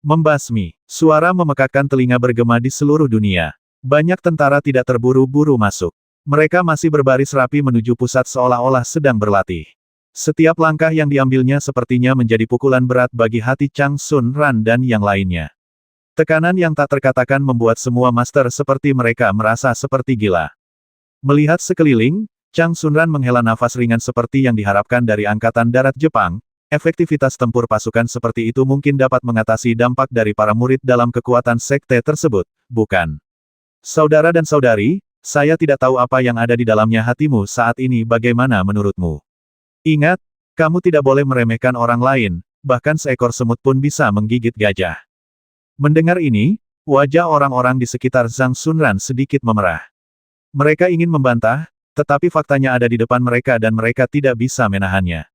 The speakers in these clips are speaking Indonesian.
Membasmi. Suara memekakkan telinga bergema di seluruh dunia. Banyak tentara tidak terburu-buru masuk. Mereka masih berbaris rapi menuju pusat seolah-olah sedang berlatih. Setiap langkah yang diambilnya sepertinya menjadi pukulan berat bagi hati Chang Sun Ran dan yang lainnya. Tekanan yang tak terkatakan membuat semua master seperti mereka merasa seperti gila. Melihat sekeliling, Chang Sun Ran menghela nafas ringan seperti yang diharapkan dari Angkatan Darat Jepang. Efektivitas tempur pasukan seperti itu mungkin dapat mengatasi dampak dari para murid dalam kekuatan sekte tersebut, bukan? Saudara dan saudari, saya tidak tahu apa yang ada di dalamnya hatimu saat ini, bagaimana menurutmu? Ingat, kamu tidak boleh meremehkan orang lain, bahkan seekor semut pun bisa menggigit gajah. Mendengar ini, wajah orang-orang di sekitar Zhang Xunran sedikit memerah. Mereka ingin membantah, tetapi faktanya ada di depan mereka dan mereka tidak bisa menahannya.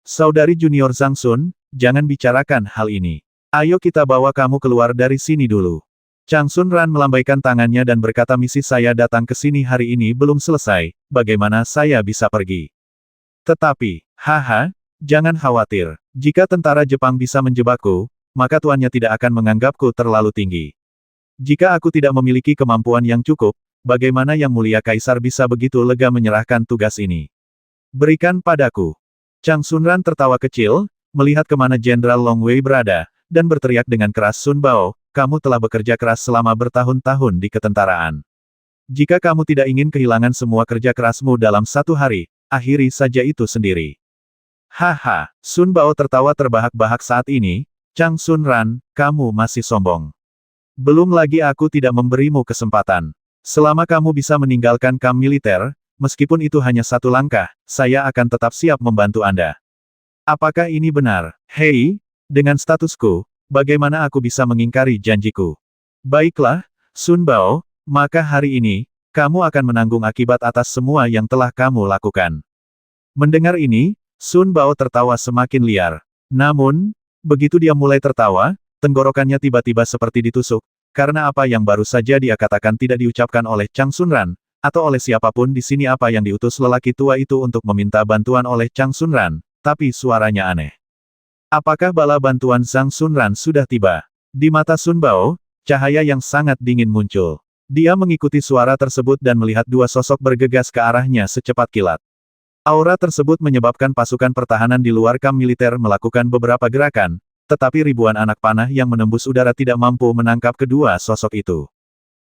Saudari junior Zhang Sun, jangan bicarakan hal ini. Ayo kita bawa kamu keluar dari sini dulu. Chang Sun Ran melambaikan tangannya dan berkata, misi saya datang ke sini hari ini belum selesai, bagaimana saya bisa pergi? Tetapi, haha, jangan khawatir. Jika tentara Jepang bisa menjebakku, maka tuannya tidak akan menganggapku terlalu tinggi. Jika aku tidak memiliki kemampuan yang cukup, bagaimana Yang Mulia Kaisar bisa begitu lega menyerahkan tugas ini? Berikan padaku. Chang Sun Ran tertawa kecil, melihat kemana Jenderal Long Wei berada, dan berteriak dengan keras, Sun Bao, kamu telah bekerja keras selama bertahun-tahun di ketentaraan. Jika kamu tidak ingin kehilangan semua kerja kerasmu dalam satu hari, akhiri saja itu sendiri. Haha, Sun Bao tertawa terbahak-bahak saat ini, Chang Sun Ran, kamu masih sombong. Belum lagi aku tidak memberimu kesempatan. Selama kamu bisa meninggalkan kamp militer, meskipun itu hanya satu langkah, saya akan tetap siap membantu Anda. Apakah ini benar? Hei, dengan statusku, bagaimana aku bisa mengingkari janjiku? Baiklah, Sun Bao, maka hari ini, kamu akan menanggung akibat atas semua yang telah kamu lakukan. Mendengar ini, Sun Bao tertawa semakin liar. Namun, begitu dia mulai tertawa, tenggorokannya tiba-tiba seperti ditusuk, karena apa yang baru saja dia katakan tidak diucapkan oleh Chang Sun Ran, atau oleh siapapun di sini. Apa yang diutus lelaki tua itu untuk meminta bantuan oleh Chang Sun Ran, tapi suaranya aneh. Apakah bala bantuan Zhang Sun Ran sudah tiba? Di mata Sun Bao, cahaya yang sangat dingin muncul. Dia mengikuti suara tersebut dan melihat dua sosok bergegas ke arahnya secepat kilat. Aura tersebut menyebabkan pasukan pertahanan di luar kamp militer melakukan beberapa gerakan, tetapi ribuan anak panah yang menembus udara tidak mampu menangkap kedua sosok itu.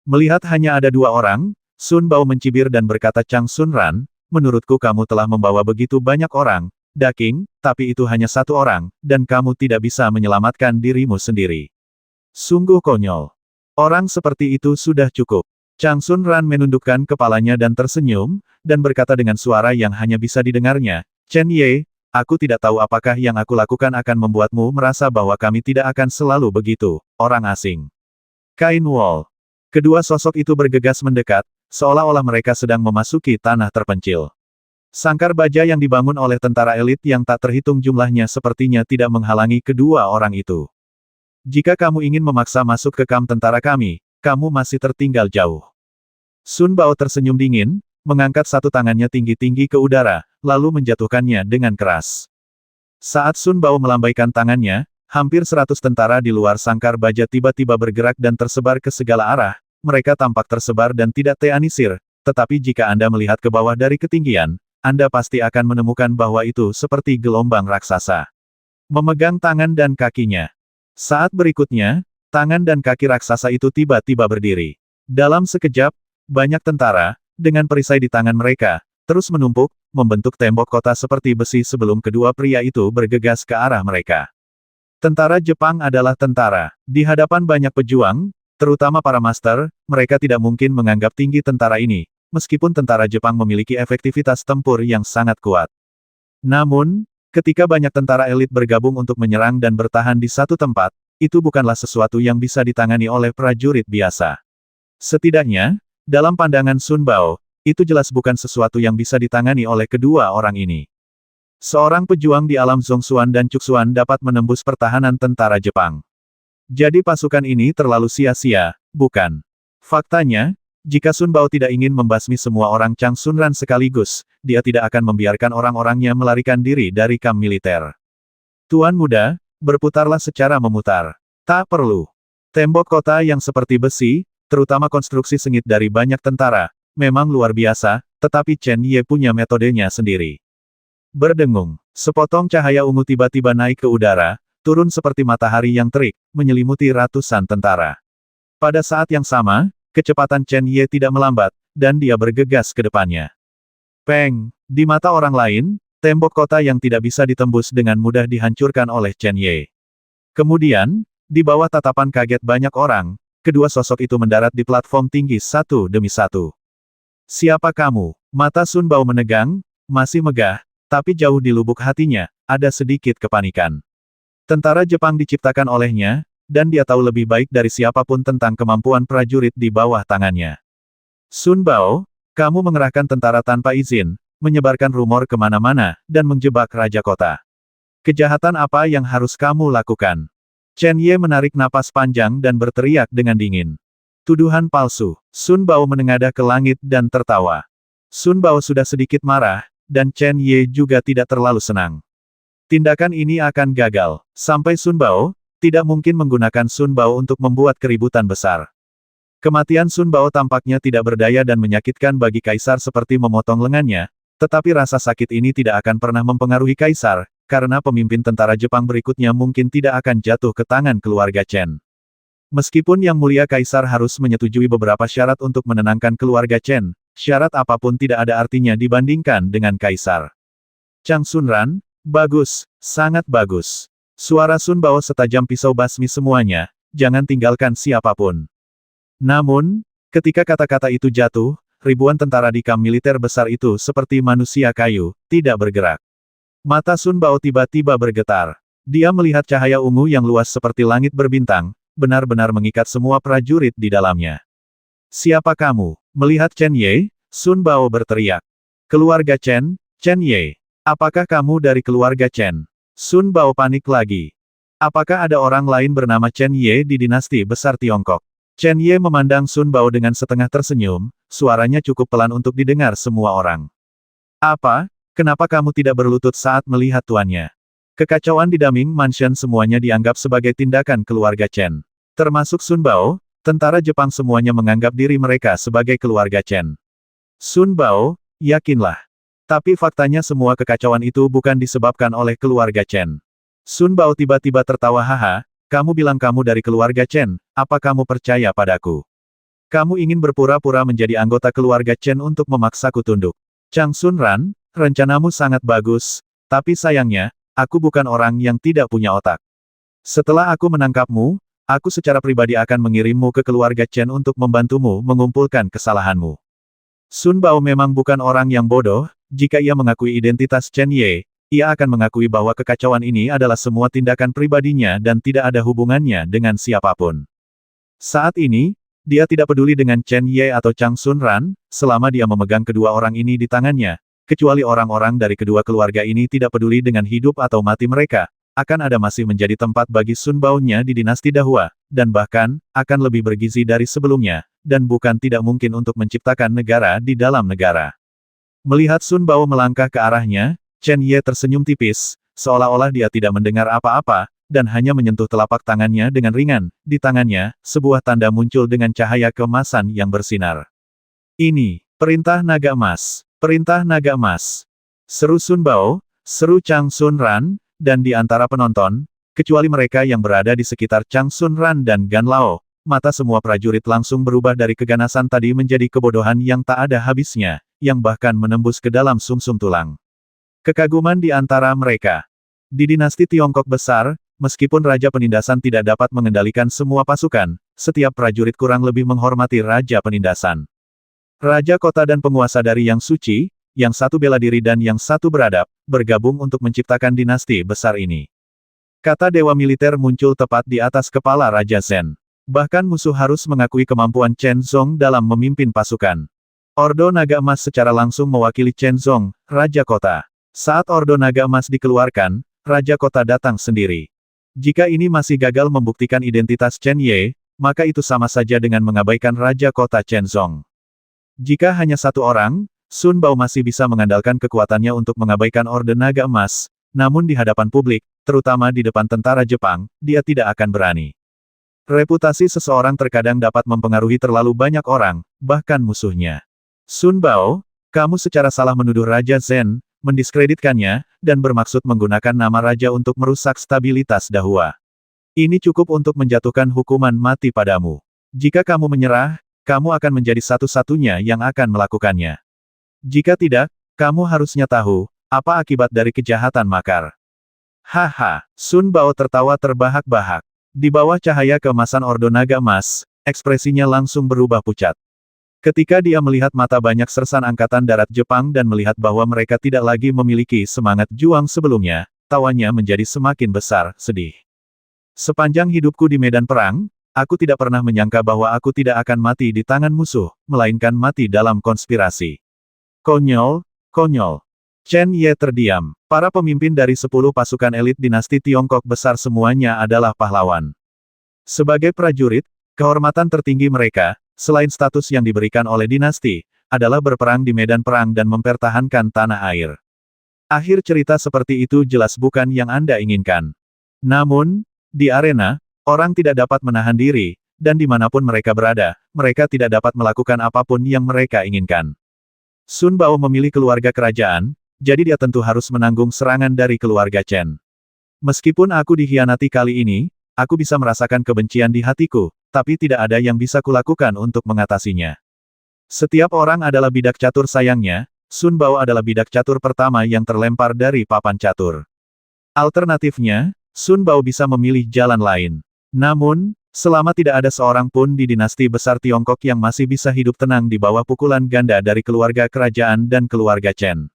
Melihat hanya ada dua orang, Sun Bao mencibir dan berkata, Chang Sun Ran, menurutku kamu telah membawa begitu banyak orang, daging, tapi itu hanya satu orang, dan kamu tidak bisa menyelamatkan dirimu sendiri. Sungguh konyol. Orang seperti itu sudah cukup. Chang Sun Ran menundukkan kepalanya dan tersenyum, dan berkata dengan suara yang hanya bisa didengarnya, Chen Ye, aku tidak tahu apakah yang aku lakukan akan membuatmu merasa bahwa kami tidak akan selalu begitu, orang asing. Kain Wall. Kedua sosok itu bergegas mendekat, seolah-olah mereka sedang memasuki tanah terpencil. Sangkar baja yang dibangun oleh tentara elit yang tak terhitung jumlahnya sepertinya tidak menghalangi kedua orang itu. Jika kamu ingin memaksa masuk ke kamp tentara kami, kamu masih tertinggal jauh. Sun Bao tersenyum dingin, mengangkat satu tangannya tinggi-tinggi ke udara, lalu menjatuhkannya dengan keras. Saat Sun Bao melambaikan tangannya, hampir 100 tentara di luar sangkar baja tiba-tiba bergerak dan tersebar ke segala arah. Mereka tampak tersebar dan tidak teanisir, tetapi jika Anda melihat ke bawah dari ketinggian, Anda pasti akan menemukan bahwa itu seperti gelombang raksasa. Memegang tangan dan kakinya. Saat berikutnya, tangan dan kaki raksasa itu tiba-tiba berdiri. Dalam sekejap, banyak tentara, dengan perisai di tangan mereka, terus menumpuk, membentuk tembok kota seperti besi sebelum kedua pria itu bergegas ke arah mereka. Tentara Jepang adalah tentara. Di hadapan banyak pejuang, terutama para master, mereka tidak mungkin menganggap tinggi tentara ini, meskipun tentara Jepang memiliki efektivitas tempur yang sangat kuat. Namun, ketika banyak tentara elit bergabung untuk menyerang dan bertahan di satu tempat, itu bukanlah sesuatu yang bisa ditangani oleh prajurit biasa. Setidaknya, dalam pandangan Sun Bao, itu jelas bukan sesuatu yang bisa ditangani oleh kedua orang ini. Seorang pejuang di alam Zhongxuan dan Cuxuan dapat menembus pertahanan tentara Jepang. Jadi pasukan ini terlalu sia-sia, bukan? Faktanya, jika Sun Bao tidak ingin membasmi semua orang Chang Sun Ran sekaligus, dia tidak akan membiarkan orang-orangnya melarikan diri dari kamp militer. Tuan muda, berputarlah secara memutar. Tak perlu. Tembok kota yang seperti besi, terutama konstruksi sengit dari banyak tentara, memang luar biasa, tetapi Chen Ye punya metodenya sendiri. Berdengung, sepotong cahaya ungu tiba-tiba naik ke udara, turun seperti matahari yang terik, menyelimuti ratusan tentara. Pada saat yang sama, kecepatan Chen Ye tidak melambat, dan dia bergegas ke depannya. Peng! Di mata orang lain, tembok kota yang tidak bisa ditembus dengan mudah dihancurkan oleh Chen Ye. Kemudian, di bawah tatapan kaget banyak orang, kedua sosok itu mendarat di platform tinggi satu demi satu. Siapa kamu? Mata Sun Bao menegang, masih megah, tapi jauh di lubuk hatinya, ada sedikit kepanikan. Tentara Jepang diciptakan olehnya, dan dia tahu lebih baik dari siapapun tentang kemampuan prajurit di bawah tangannya. Sun Bao, kamu mengerahkan tentara tanpa izin, menyebarkan rumor kemana-mana, dan menjebak Raja Kota. Kejahatan apa yang harus kamu lakukan? Chen Ye menarik napas panjang dan berteriak dengan dingin. Tuduhan palsu. Sun Bao menengadah ke langit dan tertawa. Sun Bao sudah sedikit marah, dan Chen Ye juga tidak terlalu senang. Tindakan ini akan gagal. Sampai Sun Bao, tidak mungkin menggunakan Sun Bao untuk membuat keributan besar. Kematian Sun Bao tampaknya tidak berdaya dan menyakitkan bagi Kaisar seperti memotong lengannya, tetapi rasa sakit ini tidak akan pernah mempengaruhi Kaisar, karena pemimpin tentara Jepang berikutnya mungkin tidak akan jatuh ke tangan keluarga Chen. Meskipun Yang Mulia Kaisar harus menyetujui beberapa syarat untuk menenangkan keluarga Chen, syarat apapun tidak ada artinya dibandingkan dengan Kaisar. Chang Sunran, bagus, sangat bagus. Suara Sun Bao setajam pisau basmi semuanya, jangan tinggalkan siapapun. Namun, ketika kata-kata itu jatuh, ribuan tentara di kamp militer besar itu seperti manusia kayu, tidak bergerak. Mata Sun Bao tiba-tiba bergetar. Dia melihat cahaya ungu yang luas seperti langit berbintang, benar-benar mengikat semua prajurit di dalamnya. Siapa kamu? Melihat Chen Ye, Sun Bao berteriak. Keluarga Chen, Chen Ye. Apakah kamu dari keluarga Chen? Sun Bao panik lagi. Apakah ada orang lain bernama Chen Ye di dinasti besar Tiongkok? Chen Ye memandang Sun Bao dengan setengah tersenyum, suaranya cukup pelan untuk didengar semua orang. Apa? Kenapa kamu tidak berlutut saat melihat tuannya? Kekacauan di Daming Mansion semuanya dianggap sebagai tindakan keluarga Chen. Termasuk Sun Bao, tentara Jepang semuanya menganggap diri mereka sebagai keluarga Chen. Sun Bao, yakinlah. Tapi faktanya semua kekacauan itu bukan disebabkan oleh keluarga Chen. Sun Bao tiba-tiba tertawa haha, kamu bilang kamu dari keluarga Chen, apa kamu percaya padaku? Kamu ingin berpura-pura menjadi anggota keluarga Chen untuk memaksaku tunduk. Chang Sunran, rencanamu sangat bagus, tapi sayangnya, aku bukan orang yang tidak punya otak. Setelah aku menangkapmu, aku secara pribadi akan mengirimmu ke keluarga Chen untuk membantumu mengumpulkan kesalahanmu. Sun Bao memang bukan orang yang bodoh, jika ia mengakui identitas Chen Ye, ia akan mengakui bahwa kekacauan ini adalah semua tindakan pribadinya dan tidak ada hubungannya dengan siapapun. Saat ini, dia tidak peduli dengan Chen Ye atau Chang Sunran, selama dia memegang kedua orang ini di tangannya. Kecuali orang-orang dari kedua keluarga ini tidak peduli dengan hidup atau mati mereka, akan ada masih menjadi tempat bagi Sun Bao-nya di dinasti Dahua, dan bahkan, akan lebih bergizi dari sebelumnya, dan bukan tidak mungkin untuk menciptakan negara di dalam negara. Melihat Sun Bao melangkah ke arahnya, Chen Ye tersenyum tipis, seolah-olah dia tidak mendengar apa-apa, dan hanya menyentuh telapak tangannya dengan ringan. Di tangannya, sebuah tanda muncul dengan cahaya keemasan yang bersinar. Ini, perintah naga emas. Perintah naga emas. Seru Sun Bao, seru Chang Sunran, dan di antara penonton, kecuali mereka yang berada di sekitar Chang Sunran dan Gan Lao, mata semua prajurit langsung berubah dari keganasan tadi menjadi kebodohan yang tak ada habisnya, yang bahkan menembus ke dalam sumsum tulang. Kekaguman di antara mereka. Di dinasti Tiongkok besar, meskipun Raja Penindasan tidak dapat mengendalikan semua pasukan, setiap prajurit kurang lebih menghormati Raja Penindasan. Raja kota dan penguasa dari Yang Suci, yang satu bela diri dan yang satu beradab, bergabung untuk menciptakan dinasti besar ini. Kata dewa militer muncul tepat di atas kepala Raja Zhen. Bahkan musuh harus mengakui kemampuan Chen Zong dalam memimpin pasukan. Ordo Naga Emas secara langsung mewakili Chen Zong, Raja Kota. Saat Ordo Naga Emas dikeluarkan, Raja Kota datang sendiri. Jika ini masih gagal membuktikan identitas Chen Ye, maka itu sama saja dengan mengabaikan Raja Kota Chen Zong. Jika hanya satu orang, Sun Bao masih bisa mengandalkan kekuatannya untuk mengabaikan Orde Naga Emas, namun di hadapan publik, terutama di depan tentara Jepang, dia tidak akan berani. Reputasi seseorang terkadang dapat mempengaruhi terlalu banyak orang, bahkan musuhnya. Sun Bao, kamu secara salah menuduh Raja Zhen, mendiskreditkannya, dan bermaksud menggunakan nama raja untuk merusak stabilitas Dahua. Ini cukup untuk menjatuhkan hukuman mati padamu. Jika kamu menyerah, kamu akan menjadi satu-satunya yang akan melakukannya. Jika tidak, kamu harusnya tahu, apa akibat dari kejahatan makar. Haha, Sun Bao tertawa terbahak-bahak. Di bawah cahaya keemasan Ordo Naga Emas, ekspresinya langsung berubah pucat. Ketika dia melihat mata banyak sersan Angkatan Darat Jepang dan melihat bahwa mereka tidak lagi memiliki semangat juang sebelumnya, tawanya menjadi semakin besar, sedih. Sepanjang hidupku di medan perang, aku tidak pernah menyangka bahwa aku tidak akan mati di tangan musuh, melainkan mati dalam konspirasi. Konyol, konyol. Chen Ye terdiam. Para pemimpin dari 10 pasukan elit dinasti Tiongkok besar semuanya adalah pahlawan. Sebagai prajurit, kehormatan tertinggi mereka, selain status yang diberikan oleh dinasti, adalah berperang di medan perang dan mempertahankan tanah air. Akhir cerita seperti itu jelas bukan yang Anda inginkan. Namun, di arena, orang tidak dapat menahan diri, dan dimanapun mereka berada, mereka tidak dapat melakukan apapun yang mereka inginkan. Sun Bao memilih keluarga kerajaan, jadi dia tentu harus menanggung serangan dari keluarga Chen. Meskipun aku dikhianati kali ini, aku bisa merasakan kebencian di hatiku, tapi tidak ada yang bisa kulakukan untuk mengatasinya. Setiap orang adalah bidak catur sayangnya, Sun Bao adalah bidak catur pertama yang terlempar dari papan catur. Alternatifnya, Sun Bao bisa memilih jalan lain. Namun, selama tidak ada seorang pun di dinasti besar Tiongkok yang masih bisa hidup tenang di bawah pukulan ganda dari keluarga kerajaan dan keluarga Chen.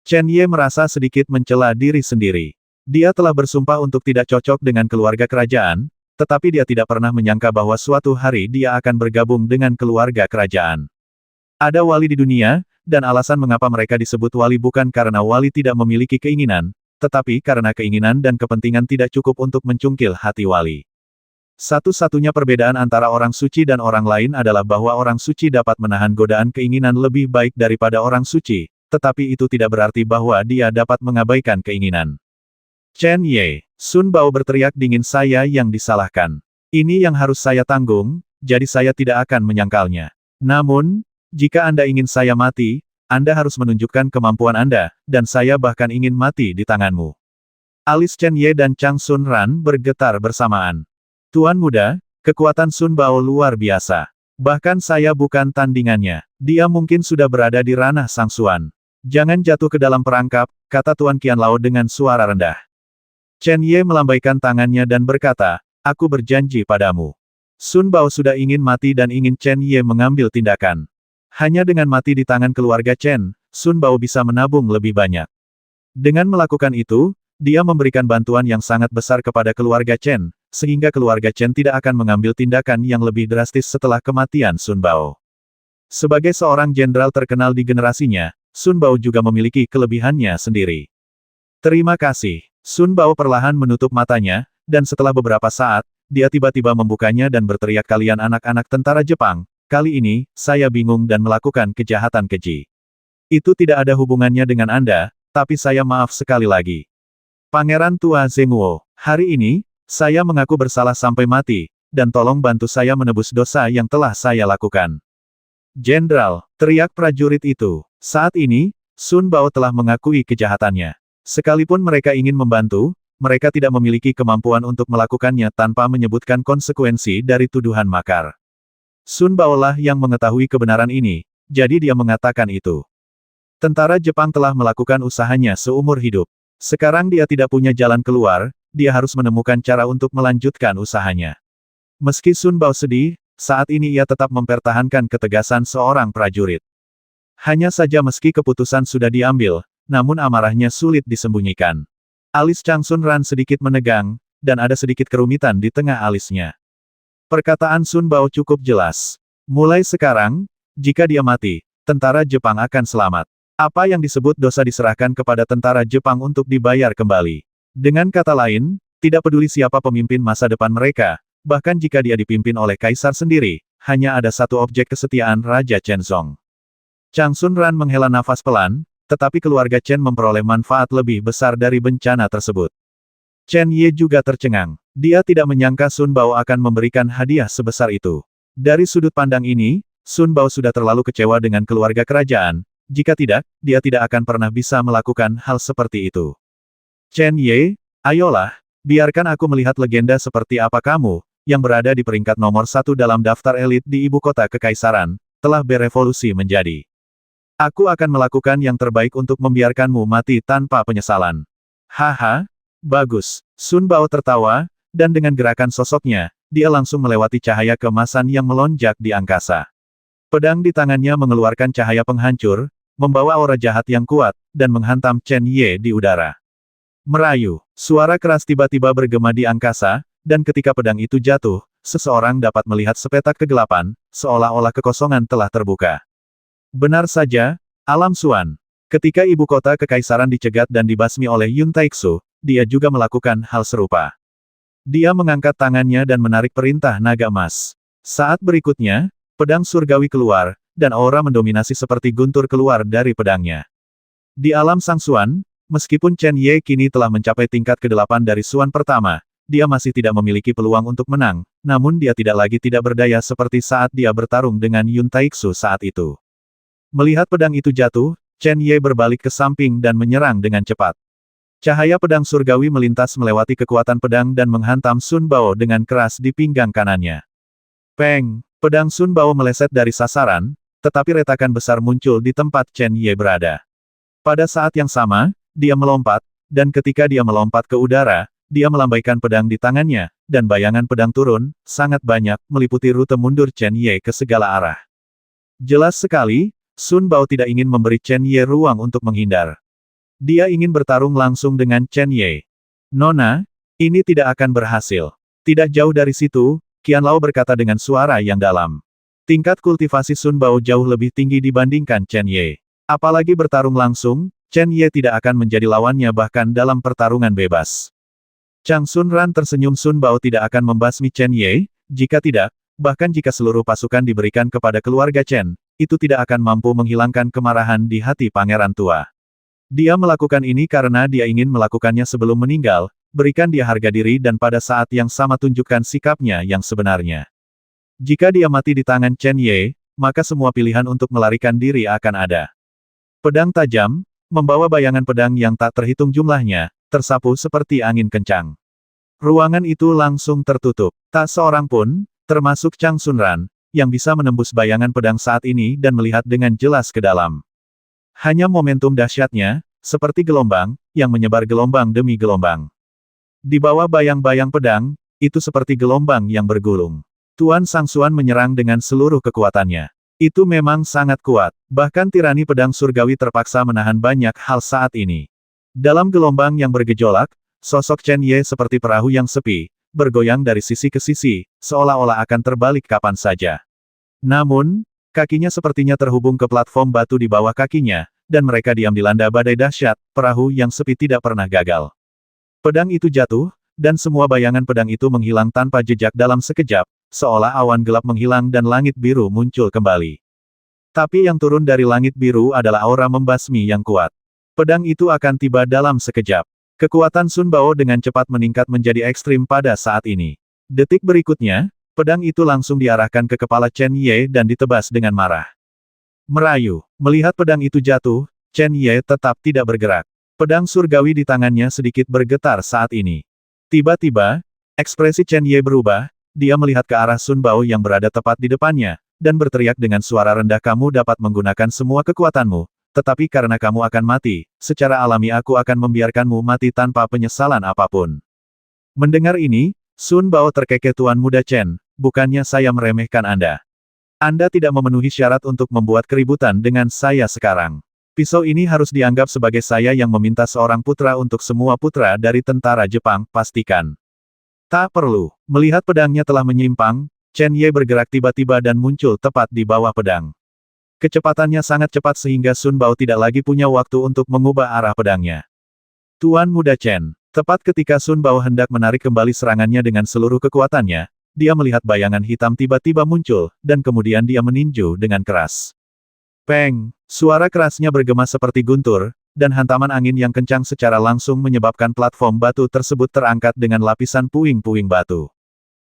Chen Ye merasa sedikit mencela diri sendiri. Dia telah bersumpah untuk tidak cocok dengan keluarga kerajaan, tetapi dia tidak pernah menyangka bahwa suatu hari dia akan bergabung dengan keluarga kerajaan. Ada wali di dunia, dan alasan mengapa mereka disebut wali bukan karena wali tidak memiliki keinginan, tetapi karena keinginan dan kepentingan tidak cukup untuk mencungkil hati wali. Satu-satunya perbedaan antara orang suci dan orang lain adalah bahwa orang suci dapat menahan godaan keinginan lebih baik daripada orang suci, tetapi itu tidak berarti bahwa dia dapat mengabaikan keinginan. Chen Ye, Sun Bao berteriak dingin, saya yang disalahkan. Ini yang harus saya tanggung, jadi saya tidak akan menyangkalnya. Namun, jika Anda ingin saya mati, Anda harus menunjukkan kemampuan Anda, dan saya bahkan ingin mati di tanganmu. Alis Chen Ye dan Chang Sun Ran bergetar bersamaan. Tuan muda, kekuatan Sun Bao luar biasa. Bahkan saya bukan tandingannya. Dia mungkin sudah berada di ranah Sang Xuan. Jangan jatuh ke dalam perangkap, kata Tuan Qianlao dengan suara rendah. Chen Ye melambaikan tangannya dan berkata, aku berjanji padamu. Sun Bao sudah ingin mati dan ingin Chen Ye mengambil tindakan. Hanya dengan mati di tangan keluarga Chen, Sun Bao bisa menabung lebih banyak. Dengan melakukan itu, dia memberikan bantuan yang sangat besar kepada keluarga Chen, sehingga keluarga Chen tidak akan mengambil tindakan yang lebih drastis setelah kematian Sun Bao. Sebagai seorang jenderal terkenal di generasinya, Sun Bao juga memiliki kelebihannya sendiri. Terima kasih. Sun Bao perlahan menutup matanya, dan setelah beberapa saat, dia tiba-tiba membukanya dan berteriak, kalian anak-anak tentara Jepang, kali ini, saya bingung dan melakukan kejahatan keji. Itu tidak ada hubungannya dengan Anda, tapi saya maaf sekali lagi. Pangeran tua Zhenguo, hari ini, saya mengaku bersalah sampai mati, dan tolong bantu saya menebus dosa yang telah saya lakukan. Jenderal, teriak prajurit itu. Saat ini, Sun Bao telah mengakui kejahatannya. Sekalipun mereka ingin membantu, mereka tidak memiliki kemampuan untuk melakukannya tanpa menyebutkan konsekuensi dari tuduhan makar. Sun Bao lah yang mengetahui kebenaran ini, jadi dia mengatakan itu. Tentara Jepang telah melakukan usahanya seumur hidup. Sekarang dia tidak punya jalan keluar, dia harus menemukan cara untuk melanjutkan usahanya. Meski Sun Bao sedih, saat ini ia tetap mempertahankan ketegasan seorang prajurit. Hanya saja meski keputusan sudah diambil, namun amarahnya sulit disembunyikan. Alis Chang Sun Ran sedikit menegang, dan ada sedikit kerumitan di tengah alisnya. Perkataan Sun Bao cukup jelas. Mulai sekarang, jika dia mati, tentara Jepang akan selamat. Apa yang disebut dosa diserahkan kepada tentara Jepang untuk dibayar kembali. Dengan kata lain, tidak peduli siapa pemimpin masa depan mereka, bahkan jika dia dipimpin oleh kaisar sendiri, hanya ada satu objek kesetiaan Raja Chenzong. Chang Sun Ran menghela nafas pelan, tetapi keluarga Chen memperoleh manfaat lebih besar dari bencana tersebut. Chen Ye juga tercengang. Dia tidak menyangka Sun Bao akan memberikan hadiah sebesar itu. Dari sudut pandang ini, Sun Bao sudah terlalu kecewa dengan keluarga kerajaan, jika tidak, dia tidak akan pernah bisa melakukan hal seperti itu. Chen Ye, ayolah, biarkan aku melihat legenda seperti apa kamu, yang berada di peringkat nomor 1 dalam daftar elit di ibu kota kekaisaran, telah berevolusi menjadi. Aku akan melakukan yang terbaik untuk membiarkanmu mati tanpa penyesalan. Haha, bagus. Sun Bao tertawa, dan dengan gerakan sosoknya, dia langsung melewati cahaya keemasan yang melonjak di angkasa. Pedang di tangannya mengeluarkan cahaya penghancur, membawa aura jahat yang kuat, dan menghantam Chen Ye di udara. Merayu, suara keras tiba-tiba bergema di angkasa, dan ketika pedang itu jatuh, seseorang dapat melihat sepetak kegelapan, seolah-olah kekosongan telah terbuka. Benar saja, Alam Suan. Ketika ibu kota kekaisaran dicegat dan dibasmi oleh Yun Taixu, dia juga melakukan hal serupa. Dia mengangkat tangannya dan menarik perintah naga emas. Saat berikutnya, pedang surgawi keluar, dan aura mendominasi seperti guntur keluar dari pedangnya. Di alam Sang Suan, meskipun Chen Ye kini telah mencapai tingkat ke-8 dari Suan pertama, dia masih tidak memiliki peluang untuk menang, namun dia tidak lagi tidak berdaya seperti saat dia bertarung dengan Yun Taixu saat itu. Melihat pedang itu jatuh, Chen Ye berbalik ke samping dan menyerang dengan cepat. Cahaya pedang surgawi melintas melewati kekuatan pedang dan menghantam Sun Bao dengan keras di pinggang kanannya. Peng! Pedang Sun Bao meleset dari sasaran, tetapi retakan besar muncul di tempat Chen Ye berada. Pada saat yang sama, dia melompat, dan ketika dia melompat ke udara, dia melambaikan pedang di tangannya, dan bayangan pedang turun, sangat banyak, meliputi rute mundur Chen Ye ke segala arah. Jelas sekali, Sun Bao tidak ingin memberi Chen Ye ruang untuk menghindar. Dia ingin bertarung langsung dengan Chen Ye. Nona, ini tidak akan berhasil. Tidak jauh dari situ, Qian Lao berkata dengan suara yang dalam. Tingkat kultivasi Sun Bao jauh lebih tinggi dibandingkan Chen Ye. Apalagi bertarung langsung, Chen Ye tidak akan menjadi lawannya bahkan dalam pertarungan bebas. Chang Sun Ran tersenyum. Sun Bao tidak akan membasmi Chen Ye, jika tidak, bahkan jika seluruh pasukan diberikan kepada keluarga Chen, itu tidak akan mampu menghilangkan kemarahan di hati pangeran tua. Dia melakukan ini karena dia ingin melakukannya sebelum meninggal, berikan dia harga diri dan pada saat yang sama tunjukkan sikapnya yang sebenarnya. Jika dia mati di tangan Chen Ye, maka semua pilihan untuk melarikan diri akan ada. Pedang tajam, membawa bayangan pedang yang tak terhitung jumlahnya, tersapu seperti angin kencang. Ruangan itu langsung tertutup. Tak seorang pun, termasuk Chang Sun Ran, yang bisa menembus bayangan pedang saat ini dan melihat dengan jelas ke dalam. Hanya momentum dahsyatnya, seperti gelombang, yang menyebar gelombang demi gelombang. Di bawah bayang-bayang pedang, itu seperti gelombang yang bergulung. Tuan Sang Suan menyerang dengan seluruh kekuatannya. Itu memang sangat kuat, bahkan tirani pedang surgawi terpaksa menahan banyak hal saat ini. Dalam gelombang yang bergejolak, sosok Chen Ye seperti perahu yang sepi, bergoyang dari sisi ke sisi, seolah-olah akan terbalik kapan saja. Namun, kakinya sepertinya terhubung ke platform batu di bawah kakinya, dan mereka diam dilanda badai dahsyat, perahu yang sepi tidak pernah gagal. Pedang itu jatuh, dan semua bayangan pedang itu menghilang tanpa jejak dalam sekejap, seolah awan gelap menghilang dan langit biru muncul kembali. Tapi yang turun dari langit biru adalah aura membasmi yang kuat. Pedang itu akan tiba dalam sekejap. Kekuatan Sun Bao dengan cepat meningkat menjadi ekstrim pada saat ini. Detik berikutnya, pedang itu langsung diarahkan ke kepala Chen Ye dan ditebas dengan marah. Merayu. Melihat pedang itu jatuh, Chen Ye tetap tidak bergerak. Pedang surgawi di tangannya sedikit bergetar saat ini. Tiba-tiba, ekspresi Chen Ye berubah, dia melihat ke arah Sun Bao yang berada tepat di depannya, dan berteriak dengan suara rendah, "Kamu dapat menggunakan semua kekuatanmu, tetapi karena kamu akan mati, secara alami aku akan membiarkanmu mati tanpa penyesalan apapun." Mendengar ini, Sun Bao terkekeh. "Tuan Muda Chen, bukannya saya meremehkan Anda. Anda tidak memenuhi syarat untuk membuat keributan dengan saya sekarang. Pisau ini harus dianggap sebagai saya yang meminta seorang putra untuk semua putra dari tentara Jepang, pastikan." Tak perlu. Melihat pedangnya telah menyimpang, Chen Ye bergerak tiba-tiba dan muncul tepat di bawah pedang. Kecepatannya sangat cepat sehingga Sun Bao tidak lagi punya waktu untuk mengubah arah pedangnya. "Tuan Muda Chen." Tepat ketika Sun Bao hendak menarik kembali serangannya dengan seluruh kekuatannya, dia melihat bayangan hitam tiba-tiba muncul, dan kemudian dia meninju dengan keras. Peng! Suara kerasnya bergema seperti guntur, dan hantaman angin yang kencang secara langsung menyebabkan platform batu tersebut terangkat dengan lapisan puing-puing batu.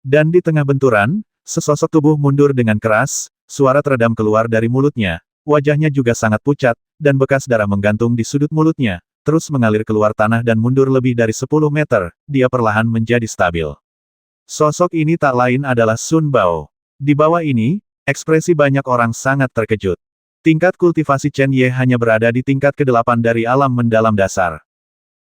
Dan di tengah benturan, sesosok tubuh mundur dengan keras, suara teredam keluar dari mulutnya, wajahnya juga sangat pucat, dan bekas darah menggantung di sudut mulutnya, terus mengalir keluar tanah dan mundur lebih dari 10 meter, dia perlahan menjadi stabil. Sosok ini tak lain adalah Sun Bao. Di bawah ini, ekspresi banyak orang sangat terkejut. Tingkat kultivasi Chen Ye hanya berada di tingkat ke-8 dari alam mendalam dasar.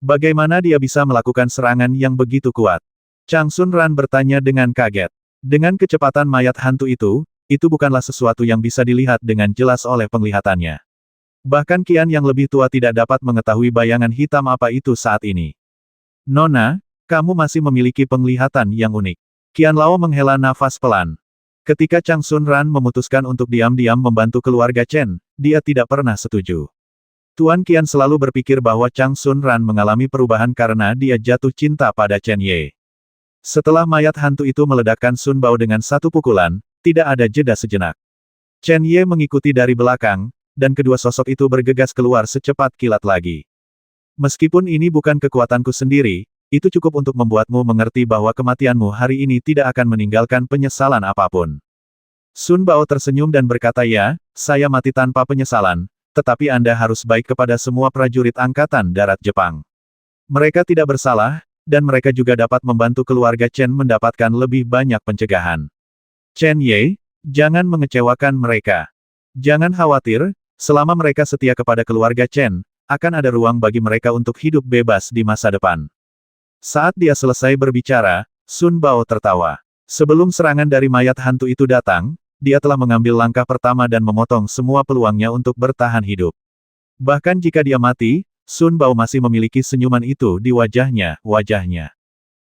Bagaimana dia bisa melakukan serangan yang begitu kuat? Chang Sun Ran bertanya dengan kaget. Dengan kecepatan mayat hantu itu bukanlah sesuatu yang bisa dilihat dengan jelas oleh penglihatannya. Bahkan Qian yang lebih tua tidak dapat mengetahui bayangan hitam apa itu saat ini. Nona, kamu masih memiliki penglihatan yang unik. Qian Lao menghela nafas pelan. Ketika Chang Sun Ran memutuskan untuk diam-diam membantu keluarga Chen, dia tidak pernah setuju. Tuan Qian selalu berpikir bahwa Chang Sun Ran mengalami perubahan karena dia jatuh cinta pada Chen Ye. Setelah mayat hantu itu meledakkan Sun Bao dengan satu pukulan, tidak ada jeda sejenak. Chen Ye mengikuti dari belakang, dan kedua sosok itu bergegas keluar secepat kilat lagi. Meskipun ini bukan kekuatanku sendiri, itu cukup untuk membuatmu mengerti bahwa kematianmu hari ini tidak akan meninggalkan penyesalan apapun. Sun Bao tersenyum dan berkata, ya, saya mati tanpa penyesalan, tetapi Anda harus baik kepada semua prajurit Angkatan Darat Jepang. Mereka tidak bersalah, dan mereka juga dapat membantu keluarga Chen mendapatkan lebih banyak pencegahan. Chen Ye, jangan mengecewakan mereka. Jangan khawatir, selama mereka setia kepada keluarga Chen, akan ada ruang bagi mereka untuk hidup bebas di masa depan. Saat dia selesai berbicara, Sun Bao tertawa. Sebelum serangan dari mayat hantu itu datang, dia telah mengambil langkah pertama dan memotong semua peluangnya untuk bertahan hidup. Bahkan jika dia mati, Sun Bao masih memiliki senyuman itu di wajahnya.